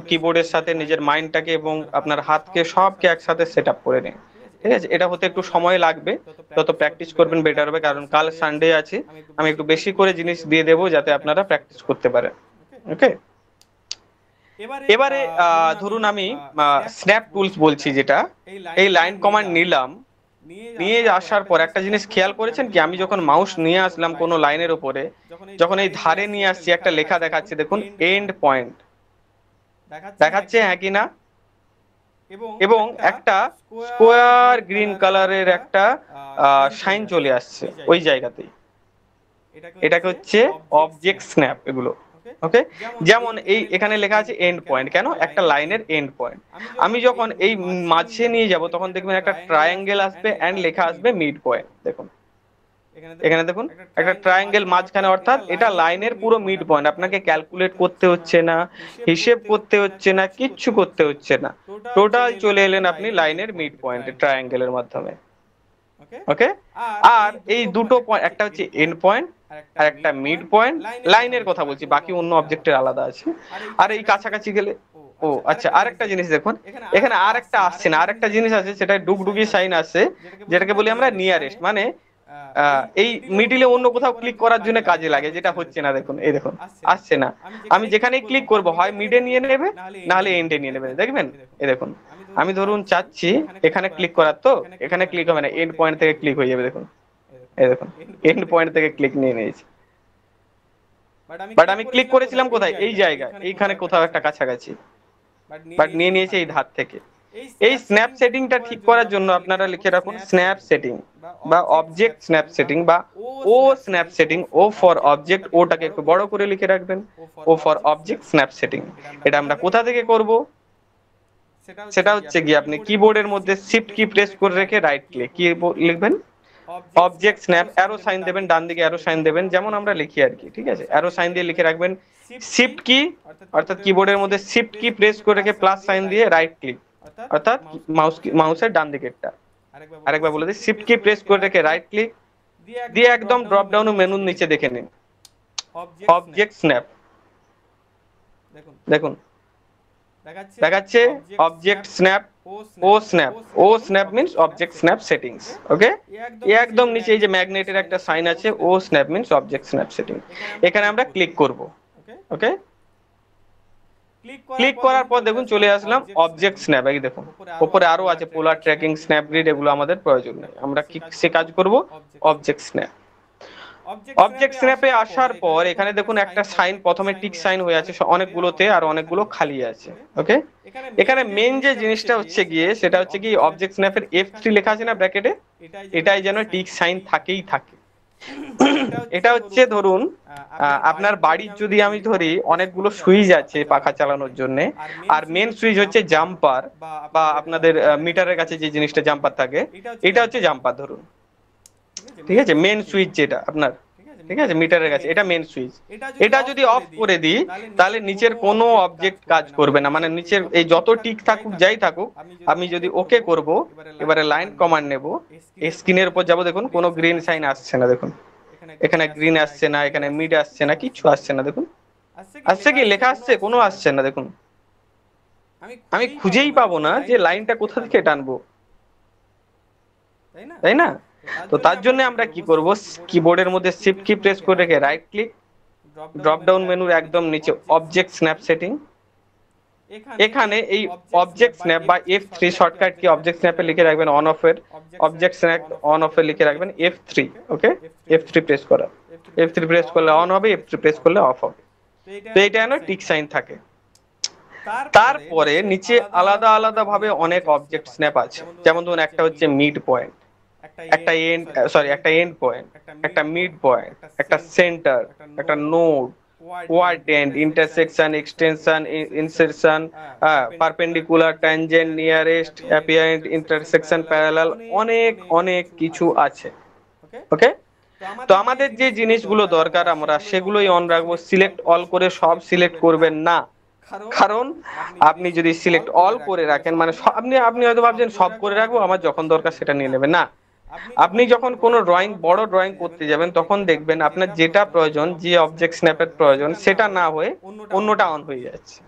কিবোর্ডের সাথে নিজের মাইন্ডটাকে এবং আপনার হাতকে সবকে একসাথে সেট আপ করে নিন। ঠিক আছে, এটা হতে একটু সময় লাগবে, তত প্র্যাকটিস করবেন বেটার হবে, কারণ কাল সানডে আছে। আমি একটু বেশি করে জিনিস দিয়ে দেবো যাতে আপনারা প্র্যাকটিস করতে পারেন। ওকে, এবারে ধরুন আমি স্ন্যাপ টুলস বলছি, যেটা এই লাইন কমান্ড নিলাম, নিয়ে আসার পর একটা জিনিস খেয়াল করেছেন কি, আমি যখন মাউস নিয়ে আসলাম কোনো লাইনের উপরে, যখন এই ধারে নিয়ে আসছি একটা লেখা দেখাচ্ছে, দেখুন এন্ড পয়েন্ট দেখাচ্ছে, হ্যাঁ কি না? এবং একটা স্কোয়ার গ্রিন কালারের একটা শাইন চলে আসছে ওই জায়গাতেই। এটাকে হচ্ছে অবজেক্ট স্ন্যাপ এগুলো। ওকে, যেমন এই এখানে লেখা আছে এন্ড পয়েন্ট, কেন? একটা লাইনের এন্ড পয়েন্ট। আমি যখন এই মাঝে নিয়ে যাব, তখন দেখবেন একটা ট্রায়াঙ্গেল আসবে এন্ড লেখা আসবে মিড পয়েন্ট। দেখুন এখানে দেখুন একটা ট্রায়াঙ্গেল মাঝখানে, অর্থাৎ এটা লাইনের পুরো মিড পয়েন্ট। আপনাকে ক্যালকুলেট করতে হচ্ছে না, হিসেব করতে হচ্ছে না, কিচ্ছু করতে হচ্ছে না, টোটাল চলে এলেন আপনি লাইনের মিড পয়েন্টে ট্রায়াঙ্গেলের মাধ্যমে। ওকে, আর এই দুটো পয়েন্ট, একটা হচ্ছে এন্ড পয়েন্ট আর একটা মিড পয়েন্ট, লাইনের কথা বলছি, বাকি অন্য অবজেক্টের আলাদা আছে। আর এই কাছাকাছি গেলে, ও আচ্ছা, আরেকটা জিনিস দেখুন, এখানে আরেকটা আসছে না, আরেকটা জিনিস আছে, সেটা ডুগডুগি সাইন আছে, যেটাকে বলি আমরা নিয়ারেস্ট, মানে এই মিডিলে অন্য কোথাও ক্লিক করার জন্য কাজে লাগে, যেটা হচ্ছে না। দেখুন এই দেখুন আসছে না। আমি যেখানেই ক্লিক করব, হয় মিডে নিয়ে নেবে, নাহলে এন্ডে নিয়ে নেবে। দেখবেন এই দেখুন, আমি ধরুন চাচ্ছি এখানে ক্লিক করার, তো এখানে ক্লিক হবে না, এন্ড পয়েন্ট থেকে ক্লিক হয়ে যাবে। দেখুন এই দেখুন এন্ড পয়েন্ট থেকে ক্লিক নিয়ে নিয়েছি, বাট আমি ক্লিক করেছিলাম কোথায়? এই জায়গায়, এইখানে কোথাও একটা কাছাকাছি, বাট নিয়ে নিয়েছে এই ধার থেকে। এই স্ন্যাপ সেটিংটা ঠিক করার জন্য আপনারা লিখে রাখুন স্ন্যাপ সেটিং বা অবজেক্ট স্ন্যাপ সেটিং বা O snap setting, O for object, ওটাকে একটু বড় করে লিখে রাখবেন, O for object snap setting. এটা আমরা কোথা থেকে করব? সেটা হচ্ছে গিয়ে আপনি কিবোর্ডের মধ্যে শিফট কি প্রেস করে রেখে রাইট ক্লিক কি লিখবেন, অবজেক্ট স্ন্যাপ, অ্যারো সাইন দেবেন, ডান দিকে অ্যারো সাইন দেবেন, যেমন আমরা লিখি আর কি, ঠিক আছে? অ্যারো সাইন দিয়ে লিখে রাখবেন শিফট কি, অর্থাৎ কিবোর্ডের মধ্যে শিফট কি প্রেস করে রেখে প্লাস সাইন দিয়ে রাইট ক্লিক, অর্থাৎ মাউসের ডান দিকেরটা। আরেকবার বলে দিই, শিফট কি প্রেস করে রেখে রাইট ক্লিক দিয়ে একদম ড্রপ ডাউন মেনুর নিচে দেখে নিন অবজেক্ট স্ন্যাপ। দেখুন দেখাচ্ছে object snap, O snap, O snap means object snap settings. Okay, একদম নিচে এই যে ম্যাগনেটের একটা সাইন আছে, O snap means object snap setting, এখানে আমরা ক্লিক করব। ওকে, ক্লিক করার পর দেখুন চলে আসলাম অবজেক্ট স্ন্যাপ। এই দেখুন উপরে আরো আছে পোলার ট্র্যাকিং, স্ন্যাপ গ্রিড, এগুলো আমাদের প্রয়োজন নেই, আমরা কি সে কাজ করব অবজেক্ট স্ন্যাপ। অবজেক্ট স্ন্যাপে আসার পর এখানে দেখুন একটা সাইন, প্রথমে টিক সাইন হয়ে আছে অনেকগুলোতে, আর অনেকগুলো খালি আছে। ওকে, এখানে মেন যে জিনিসটা হচ্ছে গিয়ে সেটা হচ্ছে কি অবজেক্ট স্ন্যাপের F3 লেখা আছে না ব্র্যাকেটে, এটাই যেন টিক সাইন থাকেই থাকে। এটা হচ্ছে ধরুন আপনার বাড়ির যদি আমি ধরি অনেকগুলো সুইচ আছে পাখা চালানোর জন্য, আর মেন সুইচ হচ্ছে জাম্পার, বা আপনাদের মিটারের কাছে যে জিনিসটা জাম্পার থাকে, এটা হচ্ছে জাম্পার ধরুন, ঠিক আছে? মেন সুইচ যেটা আপনার, ঠিক আছে, মিটারের কাছে এটা মেন সুইচ, এটা যদি অফ করে দিই তাহলে নিচের কোনো অবজেক্ট কাজ করবে না, মানে নিচের এই যত টিক থাকুক যাই থাকুক, আমি যদি ওকে করব, এবারে লাইন কমান্ড নেব, স্ক্রিনের উপর যাব, দেখুন কোনো গ্রিন সাইন আসছে না, দেখুন এখানে গ্রিন আসছে না, এখানে মিড আসছে না, কিছু আসছে না, দেখুন আসছে কি লেখা আসছে, কোনো আসছে না, দেখুন আমি খুঁজেই পাবো না যে লাইনটা কোথা থেকে টানবো, তাই না? তো তার জন্য আমরা কি করব, কিবোর্ডের মধ্যে শিফট কি প্রেস করে রেখে রাইট ক্লিক, ড্রপ ডাউন মেনুর একদম নিচে অবজেক্ট স্ন্যাপ সেটিং, এখানে এই অবজেক্ট স্ন্যাপ বা F3 শর্টকাট কি অবজেক্ট স্ন্যাপে লিখে রাখবেন অন অফ এর, অবজেক্ট স্ন্যাপ অন অফ এ লিখে রাখবেন F3। ওকে, F3 প্রেস করা, F3 প্রেস করলে অন হবে, F3 প্রেস করলে অফ হবে। তো এটা যেন টিক সাইন থাকে। তারপরে নিচে আলাদা আলাদা ভাবে অনেক অবজেক্ট স্ন্যাপ আছে, যেমন ধরুন একটা হচ্ছে মিড পয়েন্ট, একটা এন্ড, সরি একটা এন্ড পয়েন্ট, একটা মিড পয়েন্ট, একটা সেন্টার, একটা node, quadrant, intersection, extension, insertion, perpendicular, tangent, nearest, অ্যাপিয়ারেন্ট, intersection, parallel, অনেক অনেক কিছু আছে। ওকে, তো আমাদের যে জিনিসগুলো দরকার আমরা সেগুলোই অন রাখবো। সিলেক্ট অল করে সব সিলেক্ট করবেন না, কারণ আপনি যদি সিলেক্ট অল করে রাখেন মানে আপনি হয়তো ভাবছেন সব করে রাখবো, আমার যখন দরকার সেটা নিয়ে নেবেন না। আপনি যখন কোনো ড্রয়িং, বড় ড্রয়িং করতে যাবেন তখন দেখবেন আপনার যেটা প্রয়োজন, যে অবজেক্ট স্ন্যাপের প্রয়োজন, সেটা না হয়ে অন্যটা অন হয়ে যাচ্ছে।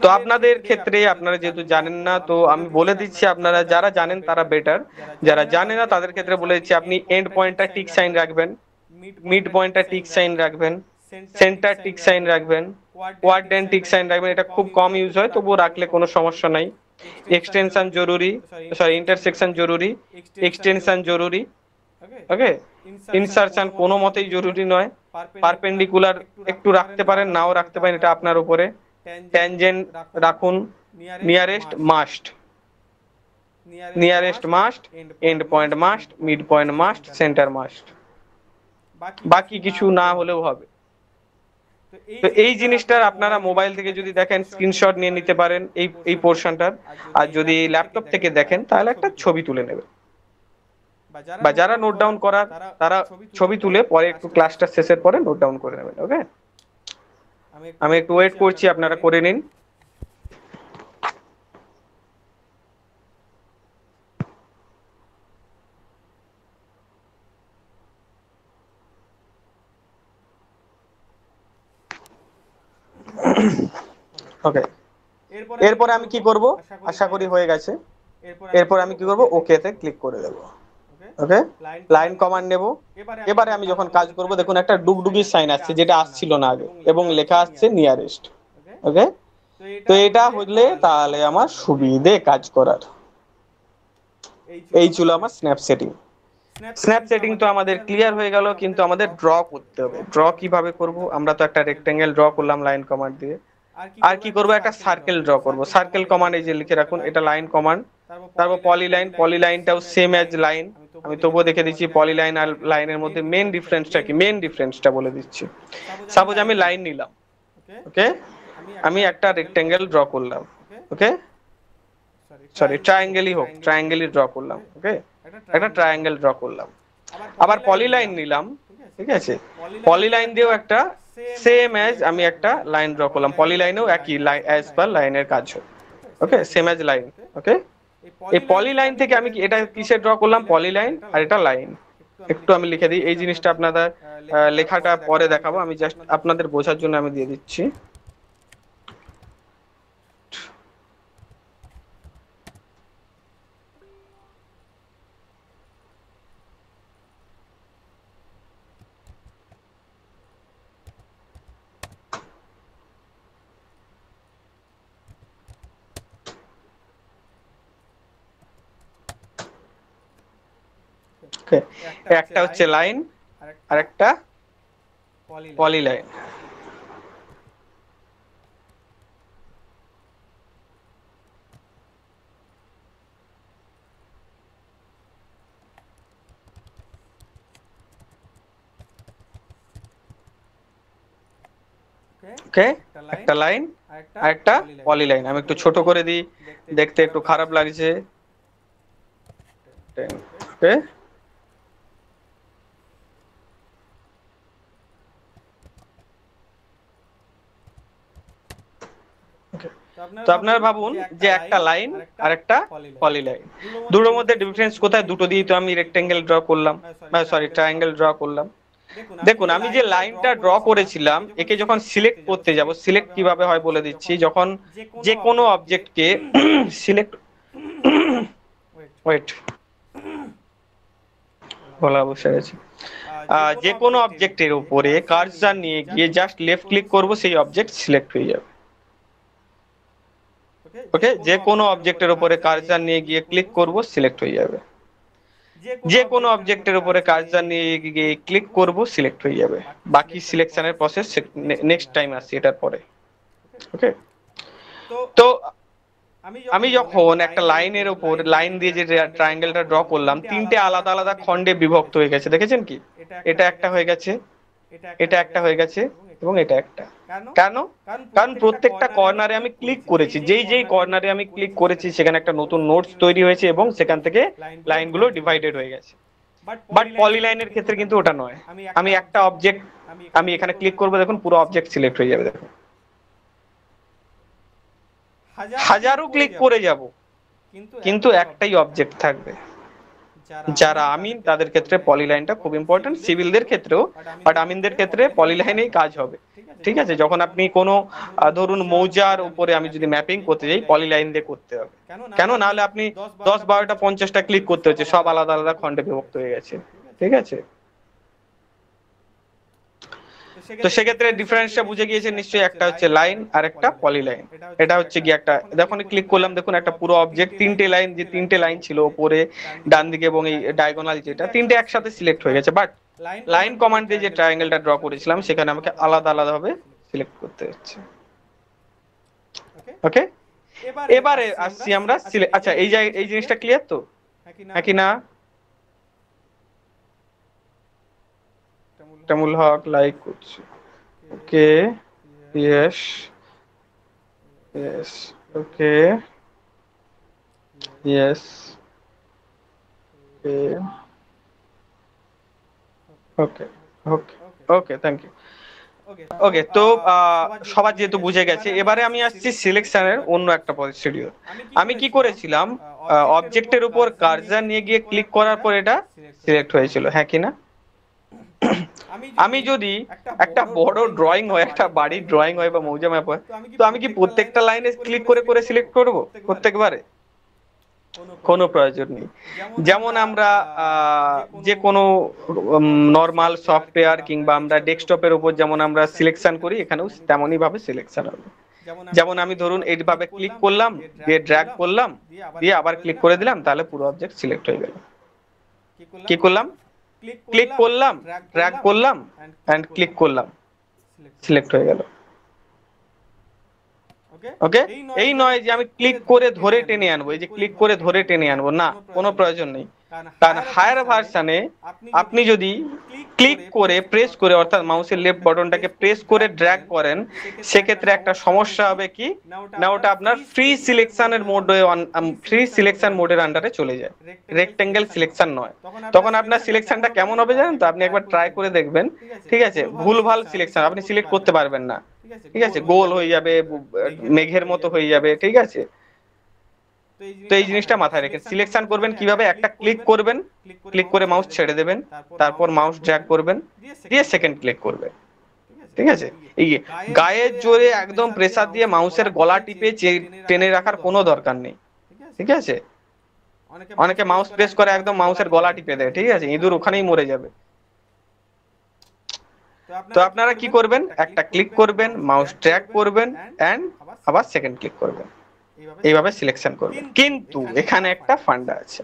তো আপনাদের ক্ষেত্রে আপনারা যেহেতু জানেন না, তো আমি বলে দিচ্ছি, আপনারা যারা জানেন তারা বেটার, যারা জানেন না তাদের ক্ষেত্রে বলে দিচ্ছি, আপনি এন্ড পয়েন্টটা টিক সাইন রাখবেন, মিড পয়েন্টটা টিক সাইন রাখবেন, সেন্টার টিক সাইন রাখবেন, কোয়াড্রেন্ট টিক সাইন রাখবেন, এটা খুব কম ইউজ হয় তবুও রাখলে কোনো সমস্যা নাই। এক্সটেনশন জরুরি, সরি ইন্টারসেকশন জরুরি, এক্সটেনশন জরুরি। ওকে, ইনসারশন কোনো মতেই জরুরি নয়। পারপেন্ডিকুলার একটু রাখতে পারেন, নাও রাখতে পারেন, এটা আপনার উপরে। ট্যানজেন্ট রাখুন, nearest must, nearest must, end point must, mid point must, centre must, বাকি কিছু না হলেও হবে। তো এই জিনিসটার আপনারা মোবাইল থেকে যদি দেখেন স্ক্রিনশট নিয়ে নিতে পারেন এই পোরশনটার, আর যদি ল্যাপটপ থেকে দেখেন তাহলে একটা ছবি তুলে নেবেন, বা যারা নোট ডাউন করার তারা ছবি তুলে পরে একটু ক্লাসটা শেষের পরে নোট ডাউন করে নেবেন। ওকে, আমি একটু ওয়েট করছি, আপনারা করে নিন। ওকে, এরপরে আমি কি করব, আশা করি হয়ে গেছে। এরপর আমি কি করব, ওকে তে ক্লিক করে দেব। ওকে, লাইন কমান্ড নেব। এবারে আমি যখন কাজ করব দেখুন একটা ডুগডুগির সাইন আসছে, যেটা আসছিল না আগে, এবং লেখা আসছে নিয়ারেস্ট। ওকে, তো এটা হলে তাহলে আমার সুবিধে কাজ করার। এই ছিল আমার স্ন্যাপ সেটিং। স্ন্যাপ সেটিং তো আমাদের ক্লিয়ার হয়ে গেল, কিন্তু আমাদের ড্র করতে হবে। ড্র কিভাবে করব, আমরা তো একটা রেক্টেঙ্গেল ড্র করলাম লাইন কমান্ড দিয়ে, আর কি করব, একটা সার্কেল ড্র করব। সার্কেল কমান্ড এই যে লিখে রাখুন, এটা লাইন কমান্ড, তারপর পলিলাইনটাও সেম অ্যাজ লাইন, আমি তবুও দেখে দিচ্ছি পলিলাইন আর লাইনের মধ্যে মেন ডিফারেন্সটা কি, মেন ডিফারেন্সটা বলে দিচ্ছি। সাপোজ আমি লাইন নিলাম, ওকে, আমি একটা রেক্টেঙ্গেল ড্র করলাম, ওকে, সরি ট্রায়াঙ্গেলই হোক, ট্রায়াঙ্গেলই ড্র করলাম, ওকে, একটা ট্রায়াঙ্গেল ড্র করলাম। আবার পলিলাইন নিলাম, ঠিক আছে, পলিলাইন দিয়েও একটা সেম অ্যাজ আমি একটা লাইন ড্র করলাম, পলিলাইনেও একই লাইন অ্যাজ পার লাইনের কাজ হবে, ওকে, সেম অ্যাজ লাইন, ওকে। এই পলিলাইন থেকে আমি এটা কিসে ড্র করলাম, পলিলাইন, আর এটা লাইন। একটু আমি লিখে দিই, এই জিনিসটা আপনাদের লেখাটা পরে দেখাবো, আমি জাস্ট আপনাদের বোঝার জন্য আমি দিয়ে দিচ্ছি। একটা হচ্ছে লাইন আর একটা পলিলাইন। ওকে, একটা লাইন আর একটা পলিলাইন। আমি একটু ছোট করে দিই, দেখতে একটু খারাপ লাগছে, ওকে। তো আপনারা ভাবুন যে একটা লাইন আর একটা পলিলাইন, দুটোর মধ্যে ডিফারেন্স কোথায়? দুটো দিয়ে তো আমি রেক্টেঙ্গেল ড্র করলাম, সরি ট্রায়াঙ্গেল ড্র করলাম। দেখুন আমি যে লাইনটা ড্র করেছিলাম, একে যখন সিলেক্ট করতে যাব, সিলেক্ট কিভাবে হয় বলে দিচ্ছি। যখন যে কোনো অবজেক্টকে সিলেক্ট, ওয়েট, বলা বসে গেছে, যে কোনো অবজেক্টের উপরে কার্সর নিয়ে গিয়ে জাস্ট লেফট ক্লিক করব, সেই অবজেক্ট সিলেক্ট হয়ে যাবে, ওকে। যে কোনো অবজেক্টের উপরে কার্সর নিয়ে গিয়ে ক্লিক করব, সিলেক্ট হয়ে যাবে। যে কোনো অবজেক্টের উপরে কার্সর নিয়ে গিয়ে ক্লিক করব, সিলেক্ট হয়ে যাবে। বাকি সিলেকশনের প্রসেস নেক্সট টাইম আসছে এটার পরে, ওকে। তো আমি যখন একটা লাইনের উপর লাইন দিয়ে যে ট্রায়াঙ্গেলটা ড্র করলাম, তিনটে আলাদা আলাদা খণ্ডে বিভক্ত হয়ে গেছে, দেখেছেন কি? এটা একটা হয়ে গেছে, এটা একটা হয়ে গেছে, এবং এটা একটা। কেন? কারণ প্রত্যেকটা কর্নারে আমি ক্লিক করেছি, যেই যেই কর্নারে আমি ক্লিক করেছি সেখানে একটা নতুন নোটস তৈরি হয়েছে এবং সেখান থেকে লাইনগুলো ডিভাইডেড হয়ে গেছে। বাট পলিলাইনের ক্ষেত্রে কিন্তু ওটা নয়। আমি একটা অবজেক্ট, আমি এখানে ক্লিক করবো, দেখুন পুরো অবজেক্ট সিলেক্ট হয়ে যাবে, দেখুন হাজারো ক্লিক করে যাব, কিন্তু একটাই অবজেক্ট থাকবে। যারা আমিন তাদের ক্ষেত্রে পলিলাইনটা খুব ইম্পর্টেন্ট, সিভিলদের ক্ষেত্রেও, বাট আমিনদের ক্ষেত্রে পলিলাইনেই কাজ হবে, ঠিক আছে। যখন আপনি কোনো ধরুন মৌজার উপরে আমি যদি ম্যাপিং করতে যাই, পলিলাইন দিয়ে করতে হবে। কেন? না হলে আপনি 10, 12টা 50টা ক্লিক করতে হচ্ছে, সব আলাদা আলাদা খণ্ডে বিভক্ত হয়ে গেছে, ঠিক আছে। তো সেক্ষেত্রে ডিফারেন্সটা বুঝে গিয়েছে নিশ্চয়ই, একটা হচ্ছে লাইন আর একটা পলিলাইন। এটা হচ্ছে কি একটা, যখন ক্লিক করলাম দেখুন একটা পুরো অবজেক্ট, তিনটে লাইন, যে তিনটে লাইন ছিল উপরে ডান দিকে এবং এই ডায়াগোনাল যেটা, তিনটে একসাথে সিলেক্ট হয়ে গেছে। বাট লাইন কমান্ড দিয়ে যে ট্রায়াঙ্গেলটা ড্র করেছিলাম সেখানে আমাকে আলাদা আলাদা ভাবে সিলেক্ট করতে হচ্ছে, ওকে। এবারে আসছি আমরা, আচ্ছা এই জিনিসটা ক্লিয়ার তো, নাকি না? তামুল হক লাইক করছে, okay, yes yes, okay, yes, okay, okay, okay, thank you. Okay, তো সবার যেহেতু বুঝে গেছে, এবারে আমি আসছি সিলেকশনের অন্য একটা প্রসিডিউর। আমি কি করেছিলাম, অবজেক্টের উপর কার্সর নিয়ে গিয়ে ক্লিক করার পর এটা সিলেক্ট হয়েছিল, হ্যাঁ কি না? আমি যদি একটা বড় ড্রয়িং হয়, একটা বাড়ির ড্রয়িং হয় বা মৌজা ম্যাপ হয়, তো আমি কি প্রত্যেকটা লাইনে ক্লিক করে করে সিলেক্ট করব প্রত্যেকবারে? কোনো প্রয়োজন নেই। যেমন আমরা যে কোনো নর্মাল সফটওয়্যার কিংবা আমরা ডেস্কটপের উপর যেমন আমরা সিলেকশন করি, এখানেও তেমনই ভাবে সিলেকশন হবে। যেমন আমি ধরুন এইভাবে ক্লিক করলাম, দিয়ে ড্র্যাগ করলাম, দিয়ে আবার ক্লিক করে দিলাম, তাহলে পুরো অবজেক্ট সিলেক্ট হয়ে গেল। কি করলাম? ক্লিক করলাম, ড্র্যাগ করলাম এন্ড ক্লিক করলাম, সিলেক্ট হয়ে গেল, ওকে, এই নয় যে আমি ক্লিক করে ধরে টেনে আনবো, এই যে ক্লিক করে ধরে টেনে আনবো, না, কোনো প্রয়োজন নেই। কারণ হায়ার ভার্সানে আপনি যদি ক্লিক করে প্রেস করে, অর্থাৎ মাউসের লেফট বাটনটাকে প্রেস করে ড্র্যাগ করেন, সেক্ষেত্রে একটা সমস্যা হবে কি না, ওটা আপনার ফ্রি সিলেকশনের মোডে, ফ্রি সিলেকশন মোডের আন্ডারে চলে যায়, রেক্টেঙ্গেল সিলেকশন নয়। তখন আপনার সিলেকশনটা কেমন হবে জানেন তো? আপনি একবার ট্রাই করে দেখবেন, ঠিক আছে? ভুলভাল সিলেকশন, আপনি সিলেক্ট করতে পারবেন না, ঠিক আছে? গোল হয়ে যাবে, মেঘের মতো হয়ে যাবে, ঠিক আছে? তো এই জিনিসটা মাথায় রেখে সিলেকশন করবেন কিভাবে, একটা ক্লিক করবেন, ক্লিক করে মাউস ছেড়ে দেবেন, তারপর মাউস ড্র্যাগ করবেন, দিয়ে সেকেন্ড ক্লিক করবেন, ঠিক আছে? এই গায়ের জোরে একদম প্রেসার দিয়ে মাউসের গলা টিপে টেনে রাখার কোনো দরকার নেই, ঠিক আছে? অনেকে মাউস প্রেস করে একদম মাউসের গলা টিপে দেয়, ঠিক আছে? ইঁদুর ওখানেই মরে যাবে। তো আপনারা কি করবেন, একটা ক্লিক করবেন, মাউস ড্র্যাগ করবেন, এন্ড আবার সেকেন্ড ক্লিক করবেন, এইভাবে সিলেকশন করবেন। কিন্তু এখানে একটা ফান্ডা আছে।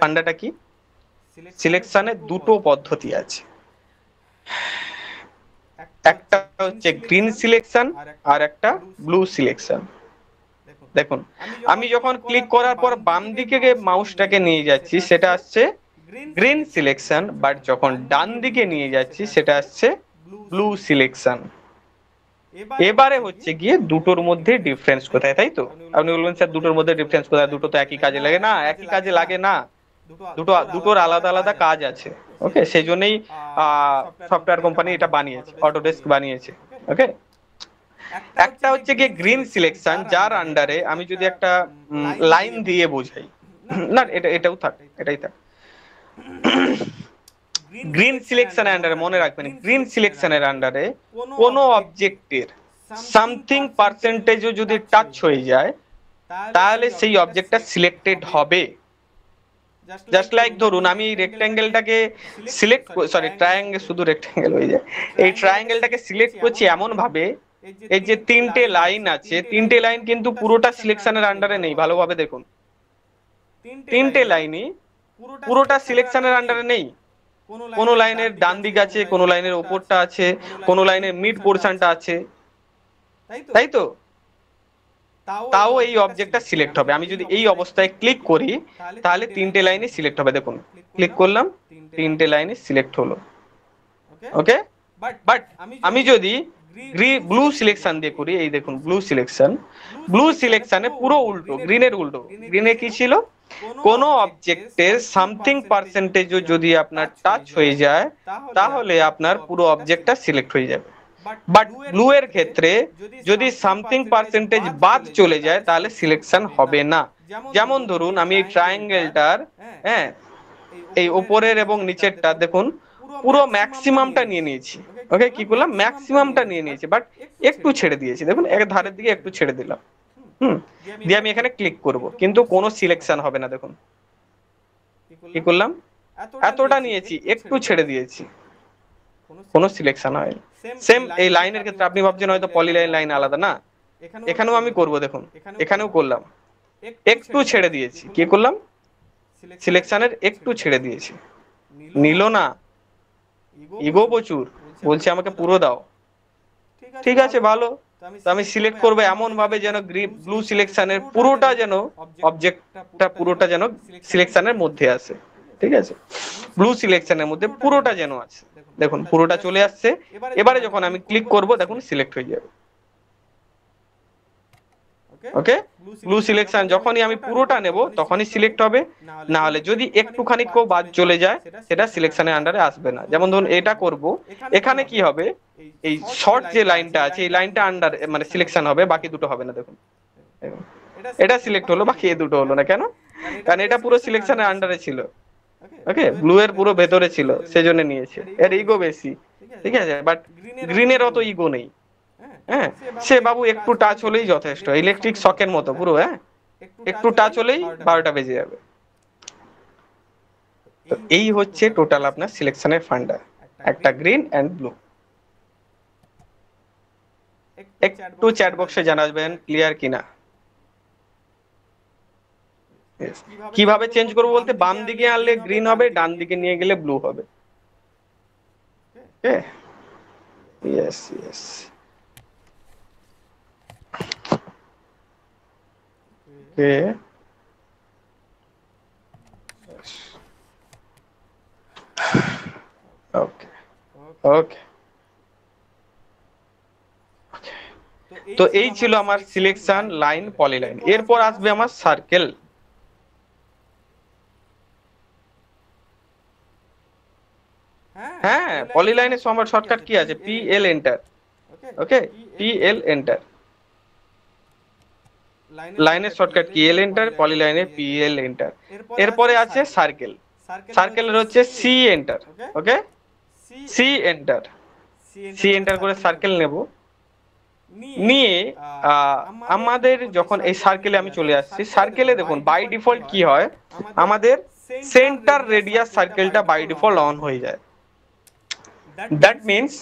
ফান্ডাটা কি? সিলেকশনে দুটো পদ্ধতি আছে, একটা হচ্ছে গ্রিন সিলেকশন আর একটা ব্লু সিলেকশন। দেখুন, আমি যখন ক্লিক করার পর বাম দিকে মাউসটাকে নিয়ে যাচ্ছি, সেটা আসছে গ্রিন সিলেকশন, বাট যখন ডান দিকে নিয়ে যাচ্ছি, সেটা আসছে ব্লু সিলেকশন। এবারে হচ্ছে গিয়ে দুটোর মধ্যে ডিফারেন্স কোথায়, তাই তো? আপনি বলবেন স্যার দুটোর মধ্যে ডিফারেন্স কোথায়, দুটো তো একই কাজে লাগে। না, একই কাজে লাগে না, দুটোর আলাদা আলাদা কাজ আছে। ওকে, সেই জন্যই সফটওয়্যার কোম্পানি এটা বানিয়েছে, অটোডেস্ক বানিয়েছে। ওকে, একটা হচ্ছে গিয়ে গ্রিন সিলেকশন, যার আন্ডারে আমি যদি একটা লাইন দিয়ে বোঝাই, না এটাও থাক, এটাই থাক। গ্রিন সিলেকশনের আন্ডারে মনে রাখবেন, গ্রিন সিলেকশনের আন্ডারে কোন অবজেক্টের সামথিং পার্সেন্টেজও যদি টাচ হয়ে যায়, তাহলে সেই অবজেক্টটা সিলেক্টেড হবে। জাস্ট লাইক ধরুন আমি এই রেক্ট্যাঙ্গেলটাকে সিলেক্ট, সরি ট্রায়াঙ্গেল, শুধু রেক্ট্যাঙ্গেল হয়ে যায়, এই ট্রায়াঙ্গেলটাকে সিলেক্ট করছি এমন ভাবে, এই যে তিনটে লাইন আছে, তিনটে লাইন কিন্তু পুরোটা সিলেকশনের আন্ডারে নেই, ভালোভাবে দেখুন, তিনটে লাইনই পুরোটা সিলেকশনের আন্ডারে নেই। কোন লাইনের ডান দিক আছে, কোন লাইনের উপরটা আছে, কোন লাইনের মিড পোরশনটা আছে, তাই তো? তাও এই অবজেক্টটা সিলেক্ট হবে। আমি যদি এই অবস্থায় ক্লিক করি, তাহলে তিনটে লাইনই সিলেক্ট হবে। দেখুন, ক্লিক করলাম, তিনটে লাইনই সিলেক্ট হলো। ওকে, বাট আমি যদি ব্লু সিলেকশন দিয়ে করি, এই দেখুন ব্লু সিলেকশন, ব্লু সিলেকশনে পুরো উল্টো, গ্রিনের উল্টো। গ্রিনে কি ছিল? কোন অবজেক্টের সামথিং পার্সেন্টেজও যদি আপনার টাচ হয়ে যায়, তাহলে আপনার পুরো অবজেক্টটা সিলেক্ট হয়ে যাবে। বাট ব্লু এর ক্ষেত্রে যদি সামথিং পার্সেন্টেজ বাদ চলে যায়, তাহলে সিলেকশন হবে না। যেমন ধরুন আমি এই ট্রায়াঙ্গেলটার, হ্যাঁ, এই উপরের এবং নিচেরটা দেখুন পুরো ম্যাক্সিমামটা নিয়ে নিয়েছি। ওকে, কি করলাম? ম্যাক্সিমামটা নিয়ে নিয়েছি, বাট একটু ছেড়ে দিয়েছি। দেখুন, এক ধারের দিকে একটু ছেড়ে দিলাম, দিয়ে আমি এখানে ক্লিক করব, কিন্তু কোনো সিলেকশন হবে না। দেখুন কি করলাম, এতটা নিয়েছি, একটু ছেড়ে দিয়েছি, কোনো সিলেকশন হয়নি। সেম এই লাইনের ক্ষেত্রে আপনি ভাবছেন হয়তো পলিলাইন লাইন আলাদা, না, এখানেও আমি করব। দেখুন, এখানেও করলাম, একটু ছেড়ে দিয়েছি, কি করলাম? সিলেকশনের একটু ছেড়ে দিয়েছি, নিল না, ইগো প্রচুর, বলছে আমাকে পুরো দাও। ঠিক আছে, ভালো, তো আমি সিলেক্ট করব এমন ভাবে যেন ব্লু সিলেকশনের পুরোটা যেন অবজেক্টটা পুরোটা যেন সিলেকশনের মধ্যে আসে, ঠিক আছে? ব্লু সিলেকশনের মধ্যে পুরোটা যেন আছে। দেখুন পুরোটা চলে আসছে। এবারে যখন আমি ক্লিক করব, দেখুন সিলেক্ট হয়ে যাবে। ওকে, ব্লু সিলেকশন যখনই আমি পুরোটা নেব, তখনই সিলেক্ট হবে। না হলে যদি একটুখানি কেউ বাদ চলে যায়, সেটা সিলেকশনের আন্ডারে আসবে না। যেমন ধরুন এটা করব, এখানে কি হবে? এই শর্ট যে লাইনটা আছে, এই লাইনটা আন্ডার মানে সিলেকশন হবে, বাকি দুটো হবে না। দেখুন এটা সিলেক্ট হলো, বাকি এই দুটো হলো না। কেন? কারণ এটা পুরো সিলেকশনের আন্ডারে ছিল। ওকে, ব্লু এর পুরো ভেতরে ছিল, সেজন্য নিয়েছে। এর ইগো বেশি, ঠিক আছে? বাট গ্রিনের অত ইগো নেই। হ্যাঁ, সে বাবু একটু টাচ হলেই যথেষ্ট, ইলেকট্রিক শকের মতো পুরো। হ্যাঁ, একটু টাচ হলেই 12টা বেজে যাবে। তো এই হচ্ছে টোটাল আপনার সিলেকশনের ফান্ডা, একটা গ্রিন এন্ড ব্লু। একটু চ্যাট বক্সে জানাবেন ক্লিয়ার কিনা। কিভাবে চেঞ্জ করব বলতে, বাম দিকে আনলে গ্রিন হবে, ডান দিকে নিয়ে গেলে ব্লু হবে। ওকে, ইয়েস ইয়েস। ওকে ওকে ওকে তো এই ছিল আমার সিলেকশন লাইন পলিলাইন। এরপর আসবে আমার সার্কেল। হ্যাঁ, পলিলাইনের শর্টকাট কি আছে? PL enter. Okay, PL enter. লাইনের শর্টকাট কি? L এন্টার, পলিলাইনের PL এন্টার। এরপরে আছে সার্কেল। সার্কেলের হচ্ছে C enter. Okay, C enter. C enter করে সার্কেল নেব, নিয়ে আমাদের যখন এই সার্কেলে আমি চলে আসছি, সার্কেলে দেখুন বাই ডিফল্ট কি হয়, আমাদের সেন্টার রেডিয়াস সার্কেলটা বাই ডিফল্ট অন হয়ে যায়। দ্যাট মিনস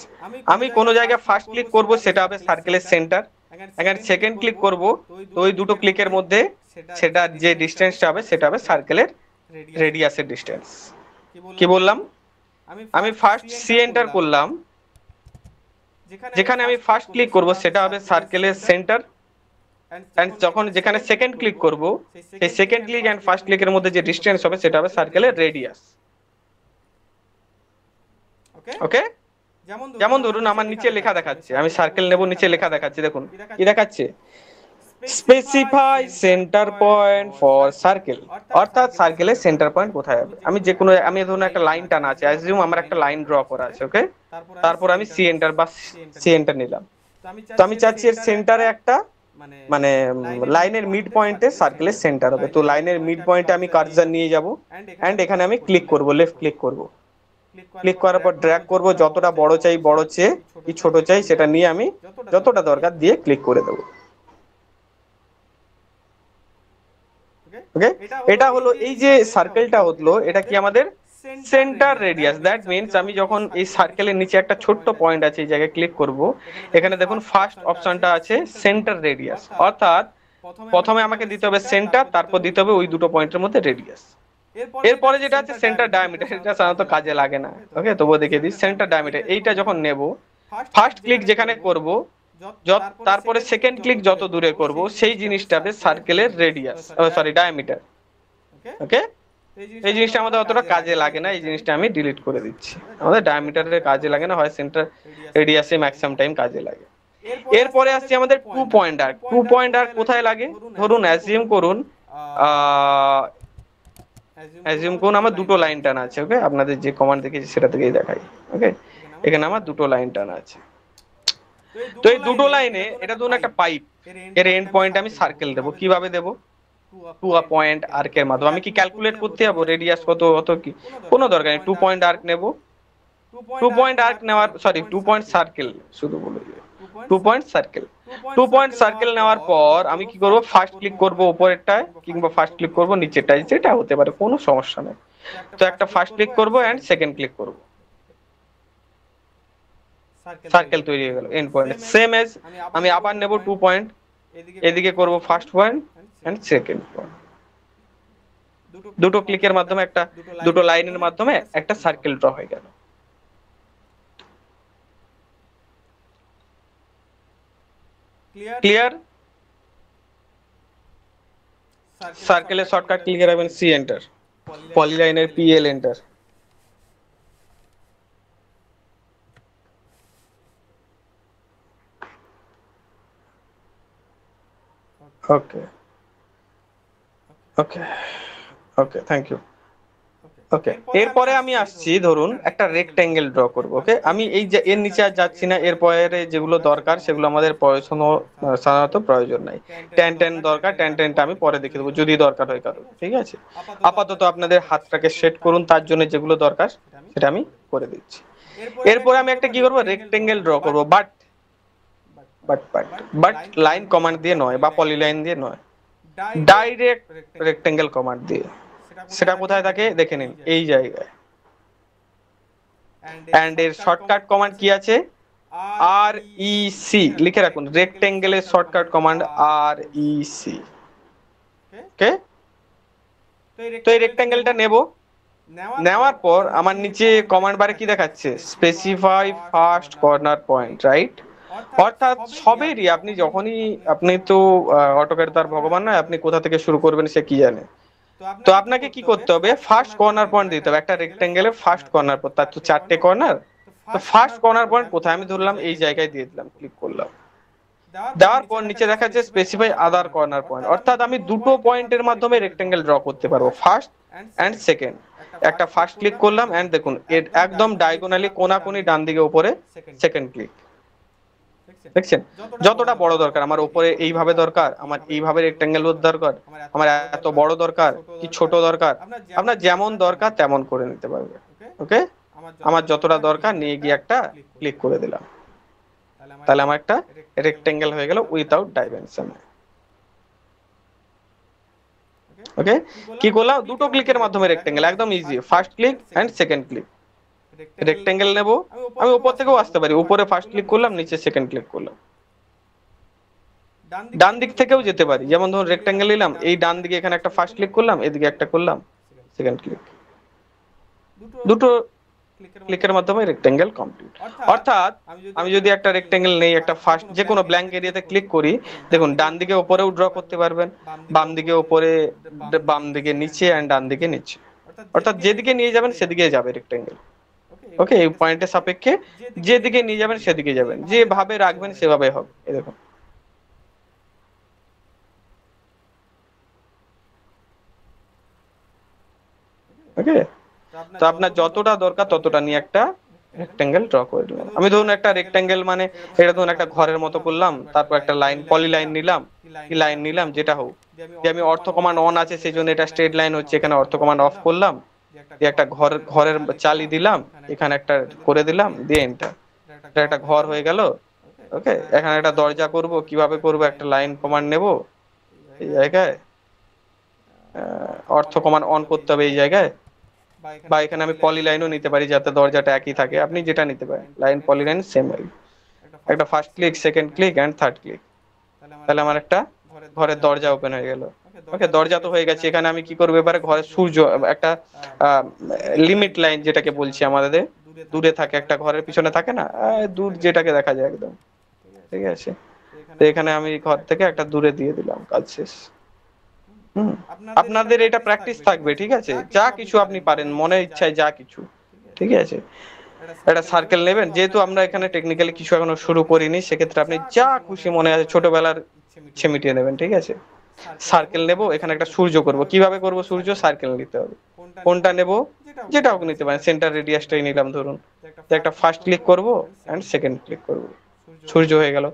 আমি কোন জায়গায় ফার্স্ট ক্লিক করব সেটা হবে সার্কেলের সেন্টার, এখানে সেকেন্ড ক্লিক করব তো ওই দুটো ক্লিকের মধ্যে সেটা যে ডিসটেন্সটা হবে সেটা হবে সার্কেলের রেডিয়াসের ডিসটেন্স। কি বললাম? আমি ফার্স্ট C এন্টার করলাম, যেখানে আমি ফার্স্ট ক্লিক করব সেটা হবে সার্কেলের সেন্টার, এন্ড যখন যেখানে সেকেন্ড ক্লিক করব সেই সেকেন্ড ক্লিক এন্ড ফার্স্ট ক্লিকের মধ্যে যে ডিসটেন্স হবে সেটা হবে সার্কেলের রেডিয়াস। ওকে, যেমন ধরুন আমার নিচে লেখা দেখাচ্ছে, আমি সার্কেল নেব, নিচে লেখা দেখাচ্ছে, দেখুন কি দেখাচ্ছে, specify centre point for circle, অর্থাৎ সার্কেলের সেন্টার পয়েন্ট কোথায় হবে। আমি যে কোনো, আমি ধরুন একটা লাইন টানা আছে, অ্যাজিউম আমার একটা লাইন ড্র করা আছে। ওকে, তারপর আমি C এন্টার বা C এন্টার নিলাম, তো আমি চাচ্ছি এর সেন্টারে একটা মানে লাইনের মিড পয়েন্টে সার্কেলের সেন্টার হবে। তো লাইনের মিড পয়েন্টে আমি কার্সার নিয়ে যাব এন্ড এখানে আমি ক্লিক করব, লেফট ক্লিক করব, ক্লিক করার পর ড্র্যাগ করব, যতটা বড় চাই বড় চেয়ে কি ছোট চাই সেটা নিয়ে আমি যতটা দরকার দিয়ে ক্লিক করে দেব। ওকে, এটা হলো এই যে সার্কেলটা হলো, এটা কি আমাদের সেন্টার রেডিয়াস। দ্যাট মিনস আমি যখন এই সার্কেলের নিচে একটা ছোট্ট পয়েন্ট আছে এই জায়গায় ক্লিক করব, এখানে দেখুন ফার্স্ট অপশনটা আছে সেন্টার রেডিয়াস, অর্থাৎ প্রথমে আমাকে দিতে হবে সেন্টার, তারপর দিতে হবে ওই দুটো পয়েন্টের মধ্যে রেডিয়াস। এরপরে যেটা আছে সেন্টার ডায়ামিটার, এটা সাধারণত কাজে লাগে না। ওকে, তবুও দেখিয়ে দিই, সেন্টার ডায়ামিটার এইটা যখন নেব, ফার্স্ট ক্লিক যেখানে করব, তারপরে সেকেন্ড ক্লিক যত দূরে করব সেই জিনিসটা হবে সার্কেলের রেডিয়াস, সরি ডায়ামিটার। ওকে, এই জিনিসটা আমাদের অতটা কাজে লাগে না, এই জিনিসটা আমি ডিলিট করে দিচ্ছি, আমাদের ডায়ামিটারের কাজে লাগে না, হয় সেন্টার রেডিয়াসে ম্যাক্সিমাম টাইম কাজে লাগে। এরপরে আসছে আমাদের 2 পয়েন্ট আর্ক। 2 পয়েন্ট আর্ক কোথায় লাগে? ধরুন অ্যাজিউম করুন আমার দুটো লাইন টানা আছে। ওকে, আপনাদের যে কমান্ড দেখেছি সেটা থেকেই দেখাই। ওকে, এখানে আমার দুটো লাইন টানা আছে, তো এই দুটো লাইনে এটা ধরুন একটা পাইপ, এর এন্ড পয়েন্ট আমি সার্কেল দেব। কিভাবে দেব? টু পয়েন্ট আর্কের মাধ্যমে। আমি কি ক্যালকুলেট করতে যাবো রেডিয়াস কত কত কি? কোনো দরকার নেই, 2 পয়েন্ট আর্ক নেব। 2 পয়েন্ট আর্ক নেওয়ার, সরি 2 পয়েন্ট সার্কেল শুধু বলে দিই, 2 পয়েন্ট সার্কেল। 2 পয়েন্ট সার্কেল নেওয়ার পর আমি কি করব, ফার্স্ট ক্লিক করব উপরেরটায় কিংবা ফার্স্ট ক্লিক করব নিচেরটায়, যেটা হতে পারে, কোনো সমস্যা নেই। তো একটা ফার্স্ট ক্লিক করব এন্ড সেকেন্ড ক্লিক করব, সার্কেল তৈরি হয়ে গেল এন্ড পয়েন্ট। সেম এজ আমি আবার নেব 2 পয়েন্ট, এদিকে করব first point and second point, দুটো ক্লিকের মাধ্যমে একটা, দুটো লাইনের মাধ্যমে একটা সার্কেল ড্র হয়ে গেল। ক্লিয়ার? সার্কেলের শর্টকাট ক্লিক রাখবেন C এন্টার, পলিলাইনের PL enter. Okay okay okay, thank you. Okay, এরপরে আমি আসছি, ধরুন একটা রেক্ট্যাঙ্গেল ড্র করব। ওকে, আমি এই যে এর নিচে আর যাচ্ছি না, এরপরে যেগুলো দরকার সেগুলো আমাদের সাধারণত প্রয়োজন নাই। ট্যান দরকার, ট্যানটা আমি পরে দেখে দেবো যদি দরকার হয় কারো। ঠিক আছে, আপাতত আপনাদের হাতটাকে সেট করুন, তার জন্য যেগুলো দরকার সেটা আমি করে দিচ্ছি। এরপরে আমি একটা কি করব, রেক্ট্যাঙ্গেল ড্র করব, বাট লাইন কমান্ড দিয়ে নয় বা পলিলাইন দিয়ে নয়, ডাইরেক্ট রেক্ট্যাঙ্গেল কমান্ড দিয়ে। সেটা কোথায় থাকে দেখে নিন, এই জায়গায়। এন্ড এর শর্টকাট কমান্ড কি আছে? REC লিখে রাখুন, রেক্ট্যাঙ্গেলের শর্টকাট কমান্ড REC। ওকে, তো এই রেক্ট্যাঙ্গেলটা নেব, নেওয়ার পর আমার নিচে কমান্ড বারে কি দেখাচ্ছে? Specify first corner point, right? অর্থাৎ সবেরই আপনি যখনই, আপনি তো অটোক্যাড তার ভগবান নয়, আপনি কোথা থেকে শুরু করবেন সে কি জানে। তো আপনাকে কি করতে হবে, ফার্স্ট কর্নার পয়েন্ট দিতে হবে একটা রেক্টেঙ্গেলের ফার্স্ট কর্নার, তার তো 4টে কর্নার, তো ফার্স্ট কর্নার পয়েন্ট কোথায় আমি ধরলাম এই জায়গায় দিয়ে দিলাম, ক্লিক করলাম। দেওয়ার পর নিচে দেখা যাচ্ছে স্পেসিফাই আদার কর্নার পয়েন্ট, অর্থাৎ আমি দুটো পয়েন্টের মাধ্যমে রেক্টেঙ্গেল ড্র করতে পারবো, ফার্স্ট এন্ড সেকেন্ড। একটা ফার্স্ট ক্লিক করলাম এন্ড দেখুন এর একদম ডায়াগোনালি কোনাকুনি ডান দিকে উপরে সেকেন্ড ক্লিক, দেখছেন যতটা বড় দরকার আমার, উপরে এইভাবে দরকার, আমার এইভাবে রেক্টেঙ্গেল দরকার, আমার এত বড় দরকার কি ছোট দরকার, আপনার যেমন দরকার তেমন করে নিতে পারবে। ওকে, আমার যতটা দরকার নিয়ে গিয়ে একটা ক্লিক করে দিলাম, তাহলে আমার একটা রেক্টেঙ্গেল হয়ে গেল উইথাউট ডাইমেনশন। ওকে, কি করলাম, দুটো ক্লিকের মাধ্যমে রেক্টেঙ্গেল, একদম easy, first click and second click. Rectangle নেব, আমি উপর থেকেও আসতে পারি, উপরে ফার্স্ট ক্লিক করলাম, নিচে সেকেন্ড ক্লিক করলাম, ডান দিক থেকেও যেতে পারি, যেমন ধরুন রেক্টেঙ্গেল নিলাম, এই ডান দিকে এখানে একটা ফার্স্ট ক্লিক করলাম, এদিকে একটা করলাম সেকেন্ড ক্লিক, দুটো ক্লিকের মাধ্যমে রেক্টেঙ্গেল কমপ্লিট। অর্থাৎ আমি যদি একটা রেক্টেঙ্গেল নেই, একটা ফার্স্ট যে কোনো ব্ল্যাঙ্ক এরিয়াতে ক্লিক করি, দেখুন ডান দিকে উপরেও ড্র করতে পারবেন, বাম দিকে উপরে, বাম দিকে নিচে এন্ড ডান দিকে নিচে, অর্থাৎ যেদিকে নিয়ে যাবেন সেদিকে যাবে রেক্টেঙ্গেল। ওকে, এই পয়েন্টের সাপেক্ষে যেদিকে নিয়ে যাবেন সেদিকে যাবেন, যেভাবে রাখবেন সেভাবে হবে। এই দেখুন, ওকে, তো আপনার যতটা দরকার ততটা নিয়ে একটা রেক্টেঙ্গেল ড্র করে দিলাম। আমি ধরুন একটা রেক্টেঙ্গেল মানে এটা ধরুন একটা ঘরের মতো করলাম, তারপর একটা লাইন, পলি লাইন নিলাম, কি লাইন নিলাম যেটা হোক, যে আমি অর্থ কমান্ড অন আছে সেই জন্য এটা স্ট্রেট লাইন হচ্ছে, এখানে অর্থ কমান্ড অফ করলাম, দিয়ে একটা ঘরের চালি দিলাম, এখানে একটা করে দিলাম, দিয়ে এন্টার, এটা একটা ঘর হয়ে গেল। ওকে, এখানে একটা দরজা করব, কিভাবে করব, একটা লাইন কমান্ড নেব, এই জায়গায় অর্থ কমান্ড অন করতে হবে এই জায়গায়, বা এখানে আমি পলি লাইনও নিতে পারি যাতে দরজাটা একই থাকে, আপনি যেটা নিতে পারেন, লাইন পলি লাইন সেম হয়, একটা first click second click and third click, তাহলে আমার একটা ঘরের দরজা ওপেন হয়ে গেল। ওকে, দরজা তো হয়ে গেছে, এখানে আমি কি করবো, এবারে ঘরের সূর্য একটা লিমিট লাইন যেটাকে বলছি আমাদের দূরে থাকে, একটা ঘরের পিছনে থাকে না, দূর যেটাকে দেখা যায় একদম, ঠিক আছে, তো এখানে আমি ঘর থেকে একটা দূরে দিয়ে দিলাম, কাজ শেষ। আপনাদের এটা প্র্যাকটিস থাকবে, ঠিক আছে, যা কিছু আপনি পারেন মনের ইচ্ছায় যা কিছু, ঠিক আছে। একটা সার্কেল নেবেন, যেহেতু আমরা এখানে টেকনিক্যালি কিছু এখনো শুরু করিনি, সেক্ষেত্রে আপনি যা খুশি মনে আছে ছোটবেলার ইচ্ছে মিটিয়ে নেবেন, ঠিক আছে। সার্কেল নেব, এখানে একটা সূর্য করব, কিভাবে করব সূর্য, সার্কেল নিতে হবে, কোনটা নেব, যেটা হোক নিতে পারেন, সেন্টার রেডিয়াসটাই নিলাম ধরুন, তো একটা ফার্স্ট ক্লিক করব এন্ড সেকেন্ড ক্লিক করব, সূর্য হয়ে গেল।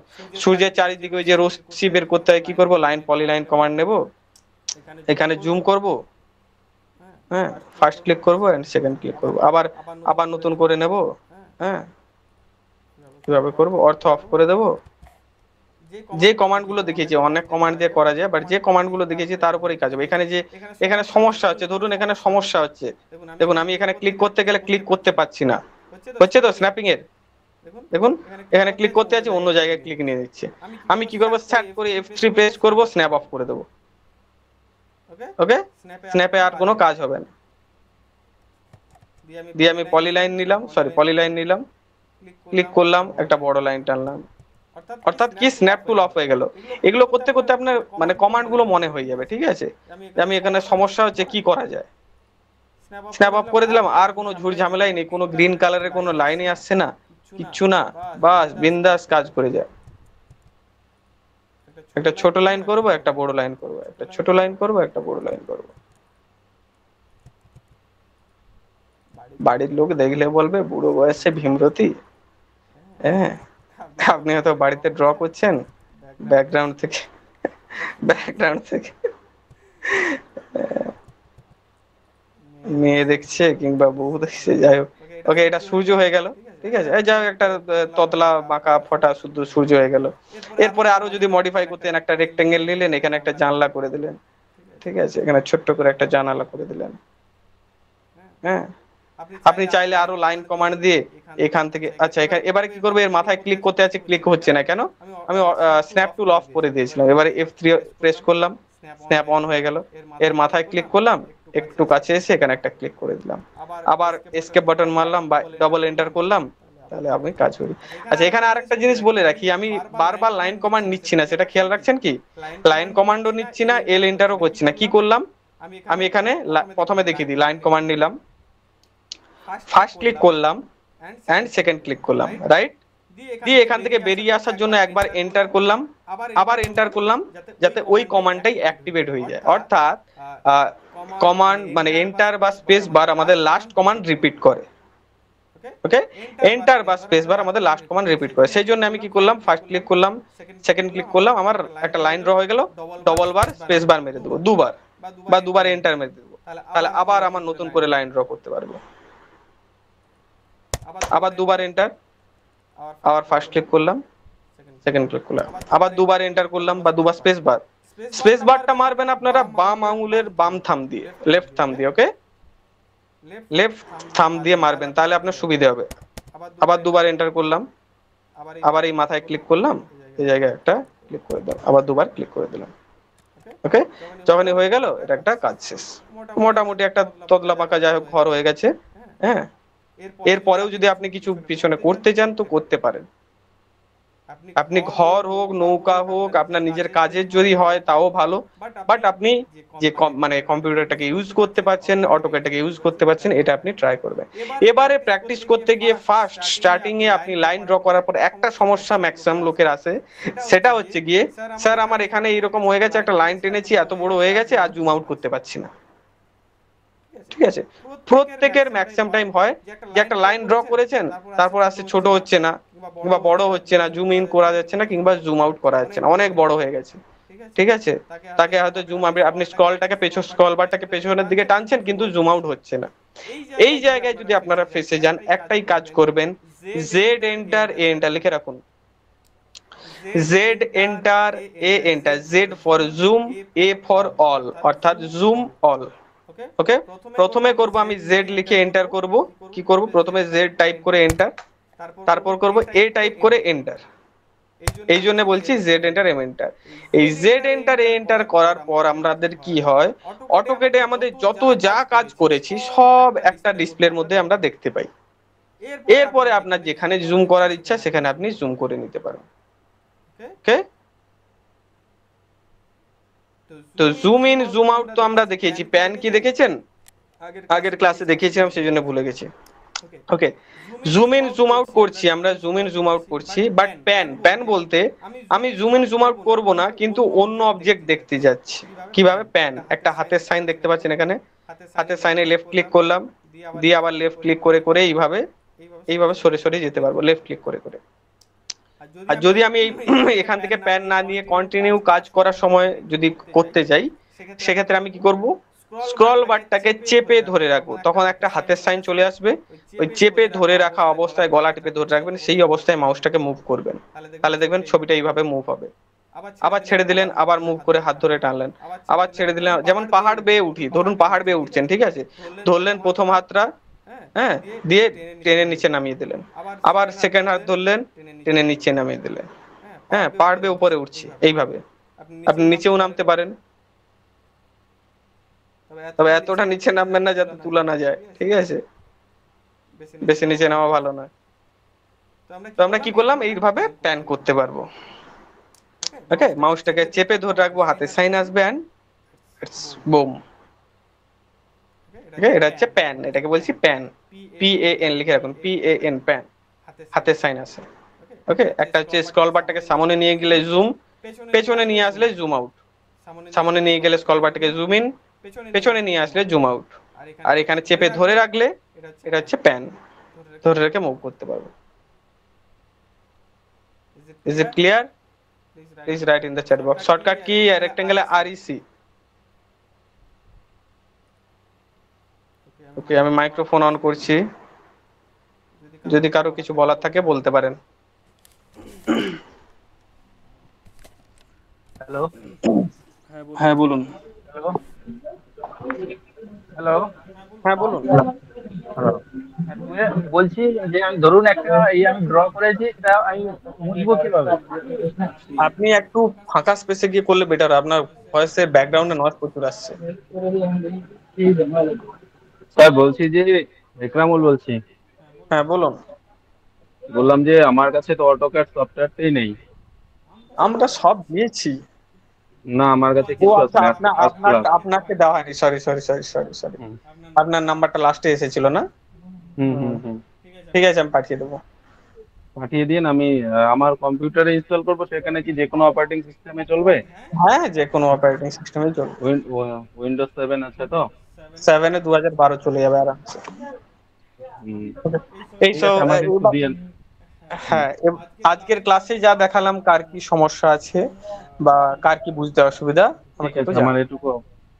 সূর্যের চারিদিকে ওই যে রশ্মি বের করতে হয়, কি করব, লাইন পলি লাইন কমান্ড নেব, এখানে জুম করব, হ্যাঁ, ফার্স্ট ক্লিক করব এন্ড সেকেন্ড ক্লিক করব, আবার নতুন করে নেব, হ্যাঁ, কিভাবে করব, অর্থ অফ করে দেব। যে কমান্ড গুলো দেখিয়েছি, অনেক কমান্ড দিয়ে করা যায়, বাট যে কমান্ড গুলো দেখিয়েছি তার উপরেই কাজ হবে। এখানে সমস্যা হচ্ছে, ধরুন এখানে সমস্যা হচ্ছে, দেখুন আমি এখানে ক্লিক করতে গেলে ক্লিক করতে পারছি না, হচ্ছে তো স্ন্যাপিং এর, দেখুন এখানে ক্লিক করতে আছে, অন্য জায়গায় ক্লিক নিয়ে নিচ্ছে, আমি কি করব, স্যাট করে F3 প্রেস করব, স্ন্যাপ অফ করে দেব। ওকে, স্ন্যাপে আর কোনো কাজ হবে না, দিয়ে আমি পলি লাইন নিলাম, ক্লিক করলাম, একটা বড় লাইন টানলাম, অর্থাৎ কি স্ন্যাপ টুল অফ হয়ে গেল। এগুলো করতে করতে আপনার মানে কমান্ড গুলো মনে হয়ে যাবে, ঠিক আছে। আমি এখানে সমস্যা হচ্ছে, কি করা যায়, স্ন্যাপ অফ করে দিলাম, আর কোনো ঝুট ঝামেলাই নেই, কোনো গ্রিন কালারের কোনো লাইনই আসছে না, কিচ্ছু না, বাস বিন্দাস কাজ করে যায়। একটা ছোট লাইন করব, একটা বড় লাইন করব, একটা ছোট লাইন করব, একটা বড় লাইন করব, বাড়ির লোক দেখলে বলবে বুড়ো বয়সে ভীমরতি। হ্যাঁ, আপনি হয়তো বাড়িতে ড্র করছেন, ব্যাকগ্রাউন্ড থেকে মেয়ে দেখছে কিংবা বউ দেখছে, যাই হোক। ওকে, এটা সূর্য হয়ে গেল, ঠিক আছে, এই যাই হোক, একটা ততলা বাঁকা ফটা শুধু সূর্য হয়ে গেল। এরপরে আরো যদি মডিফাই করতেন, একটা রেক্টেঙ্গেল নিলেন, এখানে একটা জানলা করে দিলেন, ঠিক আছে, এখানে ছোট্ট করে একটা জানালা করে দিলেন, হ্যাঁ, আপনি চাইলে আরো লাইন কমান্ড দিয়ে এখান থেকে, আচ্ছা এখানে এবারে কি করবো, এর মাথায় ক্লিক করতে আছে, ক্লিক হচ্ছে না কেন, আমি স্ন্যাপ টুল অফ করে দিয়েছিলাম, এবারে F3 প্রেস করলাম, স্ন্যাপ অন হয়ে গেল। এর মাথায় ক্লিক করলাম, একটু কাছে এসে এখানে একটা ক্লিক করে দিলাম, আবার এসকেপ বাটন মারলাম বা ডবল এন্টার করলাম, তাহলে আমি কাজ করি। আচ্ছা, এখানে আরেকটা জিনিস বলে রাখি, আমি বারবার লাইন কমান্ড নিচ্ছি না, সেটা খেয়াল রাখছেন কি? লাইন কমান্ডও নিচ্ছি না, এল এন্টারও করছি না। কি করলাম, আমি এখানে প্রথমে দেখিয়ে দিই, লাইন কমান্ড নিলাম, ফার্স্ট ক্লিক করলাম অ্যান্ড সেকেন্ড ক্লিক করলাম, রাইট? দিয়ে এখান থেকে বেরিয়ে আসার জন্য একবার এন্টার করলাম, আবার এন্টার করলাম, যাতে ওই কমান্ডটাই অ্যাক্টিভেট হয়ে যায়। অর্থাৎ কমান্ড মানে এন্টার বা স্পেস বার আমাদের লাস্ট কমান্ড রিপিট করে। ওকে, এন্টার বা স্পেস বার আমাদের লাস্ট কমান্ড রিপিট করে। সেই জন্য আমি কি করলাম, ফার্স্ট ক্লিক করলাম, সেকেন্ড ক্লিক করলাম, আমার একটা লাইন ড্র হয়ে গেল, ডবল বার স্পেস বার মেরে দেবো দুবার, বা দুবার এন্টার মেরে দেবো, তাহলে আবার আমার নতুন করে লাইন ড্র করতে পারবো। আবার দুবার এন্টার, আবার ফার্স্ট ক্লিক করলাম, সেকেন্ড ক্লিক করলাম, আবার দুবার এন্টার করলাম বা দুবার স্পেস বার। স্পেস বারটা মারবেন আপনারা বাম আঙুলের বাম থাম দিয়ে, লেফট থাম দিয়ে। ওকে, লেফট থাম দিয়ে মারবেন, তাহলে আপনার সুবিধা হবে। আবার দুবার এন্টার করলাম, আবার এই মাথায় ক্লিক করলাম, এই জায়গায় একটা ক্লিক করে দিলাম, আবার দুবার ক্লিক করে দিলাম। ওকে, যখনই হয়ে গেল, এটা একটা কাজ শেষ। মোটামুটি একটা তদলা পাকা যাই হোক ঘর হয়ে গেছে। হ্যাঁ, এরপরেও যদি আপনি কিছু পিছনে করতে চান তো করতে পারেন। আপনি ঘর হোক, নৌকা হোক, আপনার নিজের কাজের যদি হয় তাও ভালো, বাট আপনি যে মানে কম্পিউটারটাকে ইউজ করতে পারছেন, অটোক্যাডটাকে ইউজ করতে পারছেন, এটা আপনি ট্রাই করবেন। এবারে প্র্যাকটিস করতে গিয়ে ফার্স্ট স্টার্টিং এ আপনি লাইন ড্র করার পর একটা সমস্যা ম্যাক্সিমাম লোকের আছে, সেটা হচ্ছে গিয়ে, স্যার আমার এখানে এইরকম হয়ে গেছে, একটা লাইন টেনেছি এত বড় হয়ে গেছে, আর জুম আউট করতে পারছি না। ঠিক আছে, প্রত্যেকের ম্যাক্সিমাম টাইম হয় যে একটা লাইন ড্র করেছেন, তারপর আসছে ছোট হচ্ছে না, কিংবা বড় হচ্ছে না, জুম ইন করা যাচ্ছে না, কিংবা জুম আউট করা যাচ্ছে না, অনেক বড় হয়ে গেছে। ঠিক আছে, তাকে হয়তো জুম আপনি স্ক্রলটাকে স্ক্রল বারটাকে পেছনের দিকে টানছেন, কিন্তু জুম আউট হচ্ছে না। এই জায়গায় যদি আপনারা ফেসে যান, একটাই কাজ করবেন, জেড এন্টার এ এন্টার লিখে রাখুন, Z enter a enter, Z for zoom, A for all, অর্থাৎ জুম অল। ওকে, প্রথমে করব আমি জেড লিখে এন্টার করব। কি করব, প্রথমে জেড টাইপ করে এন্টার, তারপর করব এ টাইপ করে এন্টার। এই জন্য বলছি জেড এন্টার এম এন্টার। এই জেড এন্টার এ এন্টার করার পর আমাদের কি হয়, অটোক্যাডে আমাদের যত যা কাজ করেছি সব একটা ডিসপ্লের মধ্যে আমরা দেখতে পাই। এরপরে আপনার যেখানে জুম করার ইচ্ছা সেখানে আপনি জুম করে নিতে পারেন। ওকে, তো জুম ইন জুম আউট তো আমরা দেখিয়েছি। প্যান কি দেখেছেন? আগের ক্লাসে দেখিয়েছিলাম, সেই জন্য ভুলে গেছি। ওকে, জুম ইন জুম আউট করছি আমরা, জুম ইন জুম আউট করছি, বাট প্যান বলতে আমি জুম ইন জুম আউট করব না, কিন্তু অন্য অবজেক্ট দেখতে যাচ্ছি। কিভাবে? প্যান, একটা হাতের সাইন দেখতে পাচ্ছেন এখানে, হাতের সাইনে লেফট ক্লিক করলাম, দিয়ে আবার লেফট ক্লিক করে করে এইভাবে সরে সরে যেতে পারবো, লেফট ক্লিক করে করে। আর যদি আমি এখান থেকে প্যান না নিয়ে কন্টিনিউ কাজ করার সময় যদি করতে চাই, সেক্ষেত্রে আমি কি করব, স্ক্রল বারটাকে চেপে ধরে রাখবো, তখন একটা হাতের সাইন চলে আসবে, ওই চেপে ধরে রাখা অবস্থায় গলা টিপে ধরে রাখবেন, সেই অবস্থায় মাউসটাকে মুভ করবেন, তাহলে দেখবেন ছবিটা এইভাবে মুভ হবে। আবার ছেড়ে দিলেন, আবার মুভ করে হাত ধরে টানলেন, আবার ছেড়ে দিলেন। যেমন পাহাড় বেয়ে উঠি, ধরুন পাহাড় বেয়ে উঠছেন, ঠিক আছে, ধরলেন প্রথম হাতটা, হ্যাঁ, দিয়ে টেনে নিচে নামিয়ে দিলেন, আবার সেকেন্ড হাত ধরলেন, টেনে নিচে নামিয়ে দিলেন। হ্যাঁ, পাহাড় বেয়ে উপরে উঠছি, এইভাবে আপনি নিচেও নামতে পারেন, তবে এতটা নিচে নামবেন না যাতে তুলা না যায়। ঠিক আছে, বেশি নিচে নামা ভালো নয়। তো আমরা কি করলাম, এইভাবে প্যান করতে পারবো। ওকে, মাউসটাকে চেপে ধরে রাখবো, হাতে সাইন আসবে, এন্ড ইটস বুম। ওকে, এটা হচ্ছে প্যান, এটাকে বলছি প্যান, পি এ এন লিখে রাখুন, পি এ এন, প্যান, হাতের সাইন আছে। ওকে, একটা হচ্ছে স্ক্রল বারটাকে সামনে নিয়ে গেলে জুম, পেছনে নিয়ে আসলে জুম আউট, সামনে নিয়ে গেলে স্ক্রল বারটাকে জুম ইন, পেছনে নিয়ে আসলে জুম আউট। আর এখানে চেপে ধরে রাখলে এটা হচ্ছে প্যান, ধরে রেখে মুভ করতে পারবো। Is it clear? Please write in the chat box. Shortcut key rectangle REC। ওকে, আমি মাইক্রোফোন অন করছি, যদি কারো কিছু বলার থাকে বলতে পারেন। হ্যালো, হ্যাঁ বলুন। হ্যালো, হ্যালো, হ্যাঁ বলুন। বলছি যে আমি ধরুন একটা আমি ড্র করেছি, এটা আমি মুছবো কিভাবে? আপনি একটু ফাঁকা স্পেসে গিয়ে করলে বেটার, আপনার ভয়েসে ব্যাকগ্রাউন্ডে নয়েজ প্রচুর আসছে। স্যার বলছি যে বিক্রমুল বলছি। হ্যাঁ বলুন। বললাম যে আমার কাছে তো অটোক্যাড সফটওয়্যারটাই নেই। আমরা সব দিয়েছি। না, আমার কাছে ও কিছু আছে আচ্ছা, না, ফার্স্ট ক্লাস। আপনাকে দেওয়া হয়নি, sorry sorry sorry sorry sorry. হুম আপনার নাম্বারটা লাস্টে এসেছিল না? হুম হুম, হুম হুম। ঠিক আছে, আমি পাঠিয়ে দেবো। পাঠিয়ে দিন, আমি আমার কম্পিউটারে ইনস্টল করবো। সেখানে কি যে কোনো অপারেটিং সিস্টেমে চলবে? হ্যাঁ, যে কোনো অপারেটিং সিস্টেমে চলবে। উইন্ডোজ 7 আছে তো? 7-এ 2012 চলে যাবে আরামসে। হুম, এই ঠিক সব আছে, আমাকে একটু দিয়ে। হুম, হ্যাঁ, আজকের ক্লাসে যা দেখালাম, কার কি সমস্যা আছে বা কার কি বুঝতে অসুবিধা, ঠিক আমাকে একটু আছে, আমার জানান। এটুকু।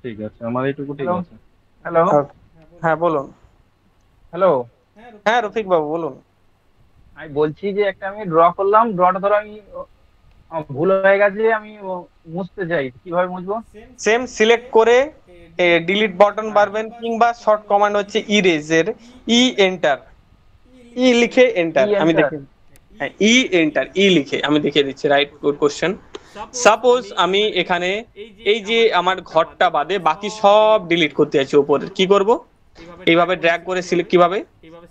ঠিক আছে, আমার এটুকু ঠিক আছে। হ্যালো। Okay. হ্যাঁ বলুন। হ্যালো। হ্যাঁ রফিক বাবু বলুন। আমি বলছি যে একটা আমি ড্র করলাম, ড্রটা ধরো আমি ভুল হয়ে গেছে, আমি মুছতে চাই, কিভাবে মুছবো? সেম সিলেক্ট করে ডিলিট বাটন বাড়বেন, কিংবা শর্ট কমান্ড হচ্ছে ইরেজের, ই এন্টার, ই লিখে ই এন্টার। আমি এন্টার। দেখে, হ্যাঁ ই এন্টার, ই লিখে আমি দেখিয়ে দিচ্ছি। Right, good question. সাপোজ আমি এখানে এই যে আমার ঘরটা বাদে বাকি সব ডিলিট করতে যাচ্ছি উপরের, কি করব? এইভাবে ড্র্যাগ করে সিলেক্ট, কিভাবে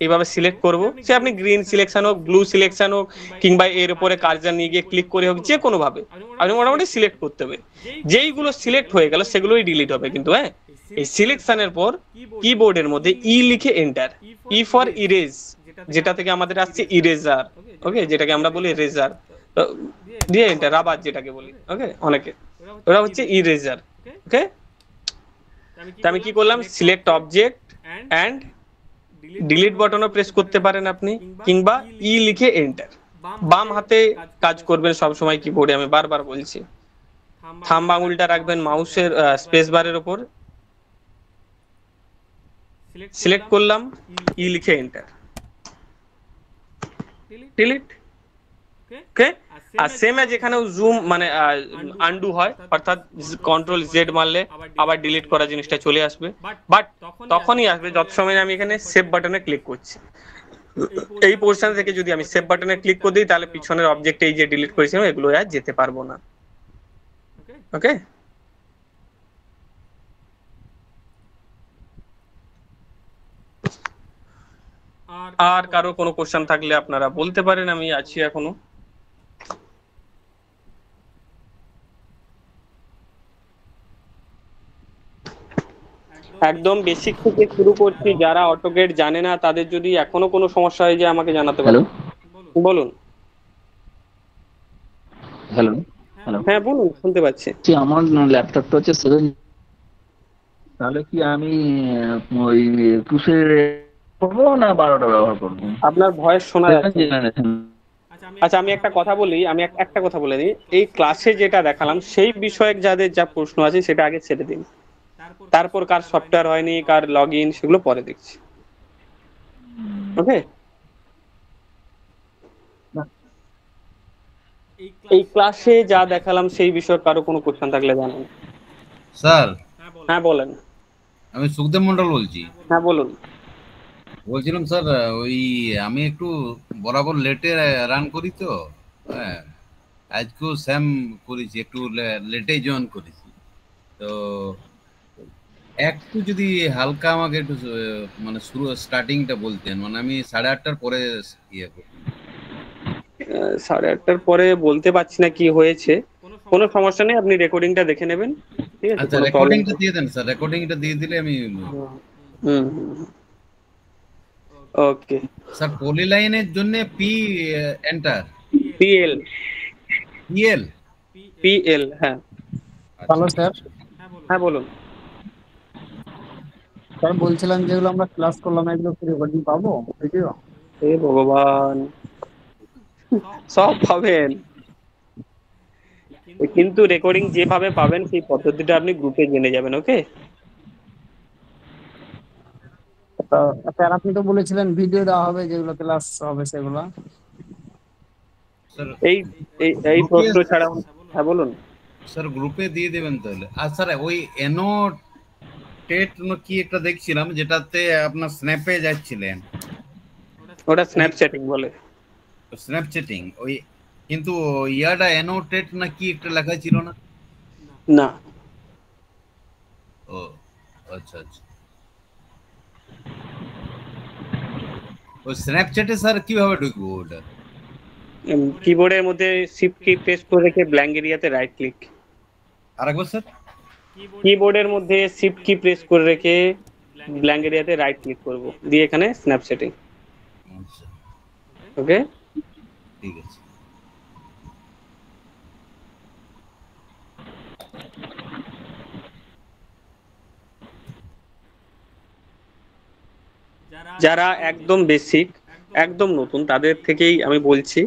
এইভাবে সিলেক্ট করব। সে আপনি গ্রিন সিলেকশন হোক, ব্লু সিলেকশন হোক, কিংবা এর উপরে কার্সার নিয়ে গিয়ে ক্লিক করে হোক, যে কোনো ভাবে আপনি মোটামুটি সিলেক্ট করতে হবে। যেইগুলো সিলেক্ট হয়ে গেল সেগুলোই ডিলিট হবে কিন্তু। হ্যাঁ, এই সিলেকশনের পর কিবোর্ডের মধ্যে ই লিখে এন্টার, ই ফর ইরেজ, যেটা থেকে আমাদের আসছে ইরেজার, ওকে, যেটাকে আমরা বলি রেজার, দিয়ে এন্টার, রাবার যেটাকে বলি, ওকে অনেকে, ওটা হচ্ছে ইরেজার। ওকে, তো আমি কি করলাম, সিলেক্ট অবজেক্ট অ্যান্ড ডিলিট বাটনও প্রেস করতে পারেন আপনি, কিংবা ই লিখে এন্টার। বাম হাতে কাজ করবেন সব সময় কিবোর্ডে, আমি বারবার বলছি। থাম্ব আঙুলটা রাখবেন মাউসের স্পেস বারের উপর, সিলেক্ট করলাম, ই লিখে এন্টার, ডিলিট। ওকে, আর সেম এজ এখানেও জুম মানে আনডু হয়, অর্থাৎ কন্ট্রোল জেড মারলে আবার ডিলিট করা জিনিসটা চলে আসবে, বাট তখনই আসবে যত সময় আমি এখানে সেভ বাটনে ক্লিক করছি। এই পোর্শন থেকে যদি আমি সেভ বাটনে ক্লিক করে দিই, তাহলে পিছনের অবজেক্ট এই যে ডিলিট করেছিলাম এগুলো আর যেতে পারবো না। ওকে, আর কারো কোনো কোশ্চেন থাকলে আপনারা বলতে পারেন, আমি আছি এখনো। একদম বেসিক থেকে শুরু করছি, যারা অটোকেড জানে না তাদের যদি এখনো কোনো সমস্যা হয় যে আমাকে জানাতে হ্যালো। পারেন। বলুন। হ্যালো। হ্যালো। হ্যাঁ বলুন, শুনতে পাচ্ছি। আমার ল্যাপটপটা হচ্ছে 7, তাহলে কি আমি ওই 21 করবো না 12টা ব্যবহার করবো? আপনার ভয়েস শোনা 7 যাচ্ছে। জেনারেশন। আচ্ছা, আমি একটা কথা বলি, আমি একটা কথা বলে দিই, এই ক্লাসে যেটা দেখালাম সেই বিষয়ে যাদের যা প্রশ্ন আছে সেটা আগে ছেড়ে দিন, তারপর কার সফটওয়্যার হয়নি, কার লগ ইন, সেগুলো পরে দেখছি। ওকে, এই ক্লাসে যা দেখালাম সেই বিষয়ে কারো কোনো কোশ্চেন থাকলে জানান। স্যার, হ্যাঁ বলেন। আমি সুখদেব মন্ডল বলছি। হ্যাঁ বলুন। বলছিলাম স্যার, ওই আমি একটু বরাবর লেটে রান করি তো, হ্যাঁ, আজকেও স্যাম করেছি, একটু লেটে জয়েন করেছি। তো একটু যদি হালকা আমাকে একটু মানে শুরু স্টার্টিংটা বলতেন, মানে আমি 8:30টার পরে ইয়ে করি। 8:30টার পরে বলতে পারছি না কি হয়েছে, কোনো সমস্যা নেই, আপনি রেকর্ডিংটা দেখে নেবেন, ঠিক আছে? আচ্ছা, কোনো প্রবলেম রেকর্ডিংটা দিয়ে দেন স্যার, রেকর্ডিংটা দিয়ে দিলে আমি। হুম, ওকে। স্যার, পলিলাইনের জন্য P enter, PL, PL, PL, হ্যাঁ। Hello sir. হ্যাঁ বলুন। স্যার বলছিলাম যেগুলো আমরা ক্লাস করলাম এগুলো কি রেকর্ডিং পাবো ভিডিও? হে ভগবান, সব পাবেন, কিন্তু রেকর্ডিং যেভাবে পাবেন সেই পদ্ধতিটা আপনি গ্রুপে জেনে যাবেন। ওকে স্যার আপনি তো বলেছিলেন ভিডিও দেওয়া হবে, যেগুলো ক্লাস হবে সেগুলো। স্যার এই এই এই প্রশ্ন ছাড়া, হ্যাঁ বলুন। স্যার গ্রুপে দিয়ে দেবেন তাহলে। আর স্যার ওই এনো টেট কি একটা দেখছিলাম, যেটাতে আপনার স্ন্যাপে যাচ্ছিলেন, ওটা স্ন্যাপচ্যাটিং বলে। স্ন্যাপচ্যাটিং ওই, কিন্তু ইয়াটা অ্যানোটেট না কি একটা লেখা ছিল না? না। ও আচ্ছা আচ্ছা, ওই স্ন্যাপচ্যাটে স্যার কিভাবে ঢুকবো ওটা? কিবোর্ডের মধ্যে শিফট কি প্রেস করে রেখে ব্ল্যাঙ্ক এরিয়াতে রাইট ক্লিক। আরেকবার স্যার? কিবোর্ডের মধ্যে শিফট কি প্রেস করে রেখে ব্ল্যাঙ্ক এরিয়াতে রাইট ক্লিক করব, দিয়ে এখানে স্ন্যাপ সেটিং। আচ্ছা, ওকে, ঠিক আছে। যারা একদম বেসিক, একদম নতুন, তাদের থেকেই আমি বলছি,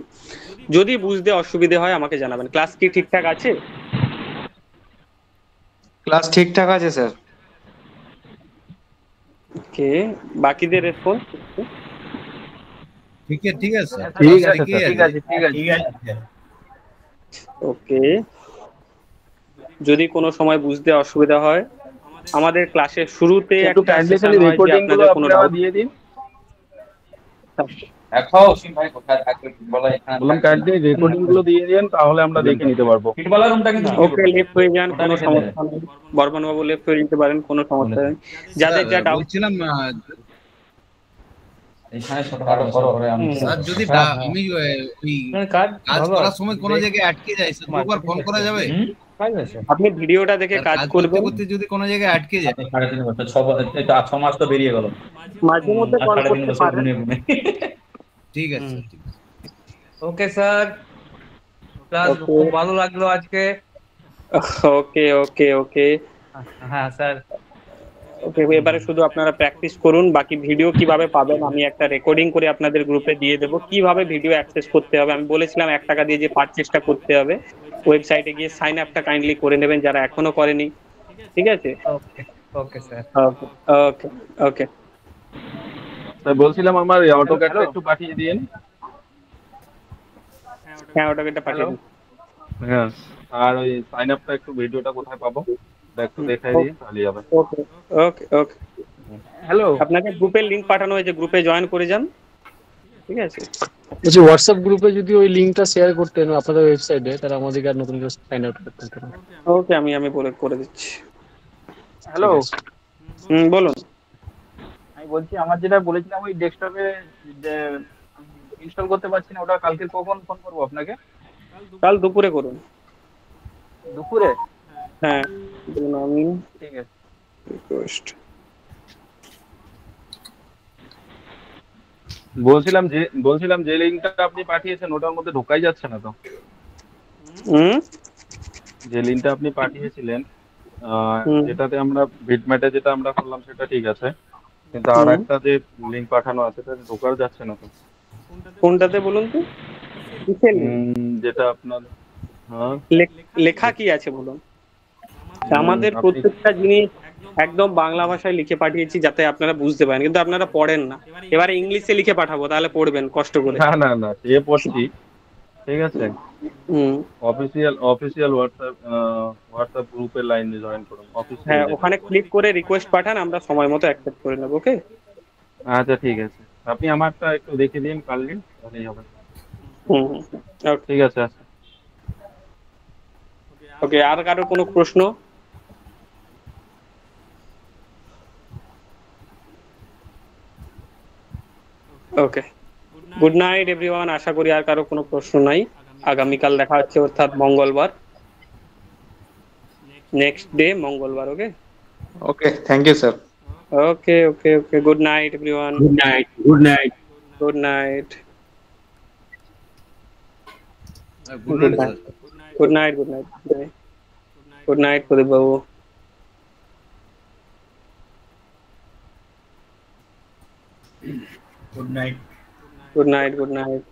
যদি বুঝতে অসুবিধে হয় আমাকে জানাবেন। ক্লাস কি ঠিকঠাক আছে? ক্লাস ঠিকঠাক আছে স্যার। ওকে, বাকিদের রেসপন্স? ঠিক আছে, ঠিক আছে স্যার, ঠিক আছে ঠিকই ঠিক আছে ঠিক আছে। ওকে, যদি কোনো সময় বুঝতে অসুবিধা হয়, আমাদের ক্লাসের শুরুতে একটু একটা কাইন্ডলি সেশন খালি হয় যে রেকর্ডিং গুলো আপনাদের কোনো আপনারা ডাউট। দিয়ে দিন। এখন অসীম ভাই কোথায় থাকে বলা, এখানে বললাম কাইন্ডলি রেকর্ডিং গুলো দিয়ে দিন, তাহলে আমরা দেখে নিতে পারবো। ফিটবলার রুমটা কিন্তু ওকে, লেফট হয়ে যান, কোনো সমস্যা নেই। বর্মন বাবু লেফট হয়ে যেতে পারেন, কোনো সমস্যা নেই। যাদের যা স্যার ডাউট, বলছিলাম এখানে ছোটখাটো বড় করে আমি স্যার যদি আমি ওই কাজ করার সময় কোনো জায়গায় আটকে যাই, স্যার দুবার ফোন করা যাবে? আপনি ভিডিওটা দেখে স্যার, কাজ কাজ করতে করবেন, করতে যদি কোনো জায়গায় আটকে যায়? 3.5 বছর, 6 মাস তো বেরিয়ে গেল। মাঝে মধ্যে কল 3.5 করতে বছর পারেন। গুনে গুনে। ঠিক আছে স্যার, ঠিক আছে। ওকে স্যার, ক্লাস খুব ভালো লাগলো আজকে। ওকে ওকে ওকে হ্যাঁ স্যার। ওকে, এবারে শুধু আপনারা প্র্যাকটিস করুন। বাকি ভিডিও কিভাবে পাবেন আমি একটা রেকর্ডিং করে আপনাদের গ্রুপে দিয়ে দেবো। কিভাবে ভিডিও অ্যাক্সেস করতে হবে আমি বলেছিলাম, 1 টাকা দিয়ে যে পারচেসটা করতে হবে, ওয়েবসাইটে গিয়ে সাইন আপটা কাইন্ডলি করে নেবেন যারা এখনো করেনি, ঠিক আছে? ওকে ওকে স্যার। ওকে ওকে ওকে। স্যার বলছিলাম আমার অটোক্যাডটা একটু পাঠিয়ে দিন। হ্যাঁ, ওটাকে এটা পাঠিয়ে দিন। হ্যাঁ, আর ওই সাইন আপটা একটু ভিডিওটা কোথায় পাবো ওটা একটু দেখাই দিয়ে তাহলে হবে। ওকে ওকে ওকে। হ্যালো, আপনাকে গ্রুপের লিংক পাঠানো হয়েছে, গ্রুপে জয়েন করে যান, ঠিক আছে? বলছি হোয়াটসঅ্যাপ গ্রুপে যদি ওই লিংকটা শেয়ার করতেন আপনাদের ওয়েবসাইটে, তাহলে আমাদেরকে আর নতুন করে সাইন আউট করতে হতো না। ওকে, আমি বলে করে দিচ্ছি। হ্যালো, বলুন। আমি বলছি আমার যেটা বলেছিলাম ওই ডেস্কটপে যে ইনস্টল করতে পারছি না, ওটা কালকে কখন ফোন করবো আপনাকে? কাল দুপুরে করুন। দুপুরে? হ্যাঁ, আমি ঠিক আছে। রিকোয়েস্ট বলছিলাম যে লিঙ্কটা আপনি পাঠিয়েছেন ওটার মধ্যে ঢোকাই যাচ্ছে না তো। যে লিঙ্কটা আপনি পাঠিয়েছিলেন যেটাতে আমরা বিটম্যাটে যেটা আমরা করলাম সেটা ঠিক আছে, কিন্তু আর একটা যে লিঙ্ক পাঠানো আছে সেটা ঢোকা যাচ্ছে না তো। কোনটাতে বলুন তো? যেটা আপনার লেখা কি আছে বলুন? আমাদের প্রত্যেকটা জিনিস একদম বাংলা ভাষায় লিখে পাঠিয়েছি যাতে আপনারা বুঝতে পারেন, কিন্তু আপনারা পড়েন না। এবারে ইংলিশে লিখে পাঠাবো, তাহলে পড়বেন কষ্ট করে। না সে পড়ছি, ঠিক আছে। অফিসিয়াল হোয়াটসঅ্যাপ গ্রুপের লাইনে জয়েন করুন। হ্যাঁ, ওখানে ক্লিক করে রিকোয়েস্ট পাঠান, আমরা সময় মতো অ্যাকসেপ্ট করে নেব। ওকে, আচ্ছা ঠিক আছে। আপনি আমারটা একটু দেখে দিন কালকে, তাহলেই হবে। ঠিক আছে। ওকে, আর কারো কোনো প্রশ্ন? ওকে, গুড নাইট এভরিওয়ান। আশা করি আর কারো কোনো প্রশ্ন নাই। আগামীকাল দেখা হচ্ছে, অর্থাৎ মঙ্গলবার, নেক্সট ডে মঙ্গলবার। Okay okay, thank you sir. Okay okay okay, good night everyone. Good night, good night, good night, good night sir. Good night, good night, good night Pradeep babu. Good night, good night, good night.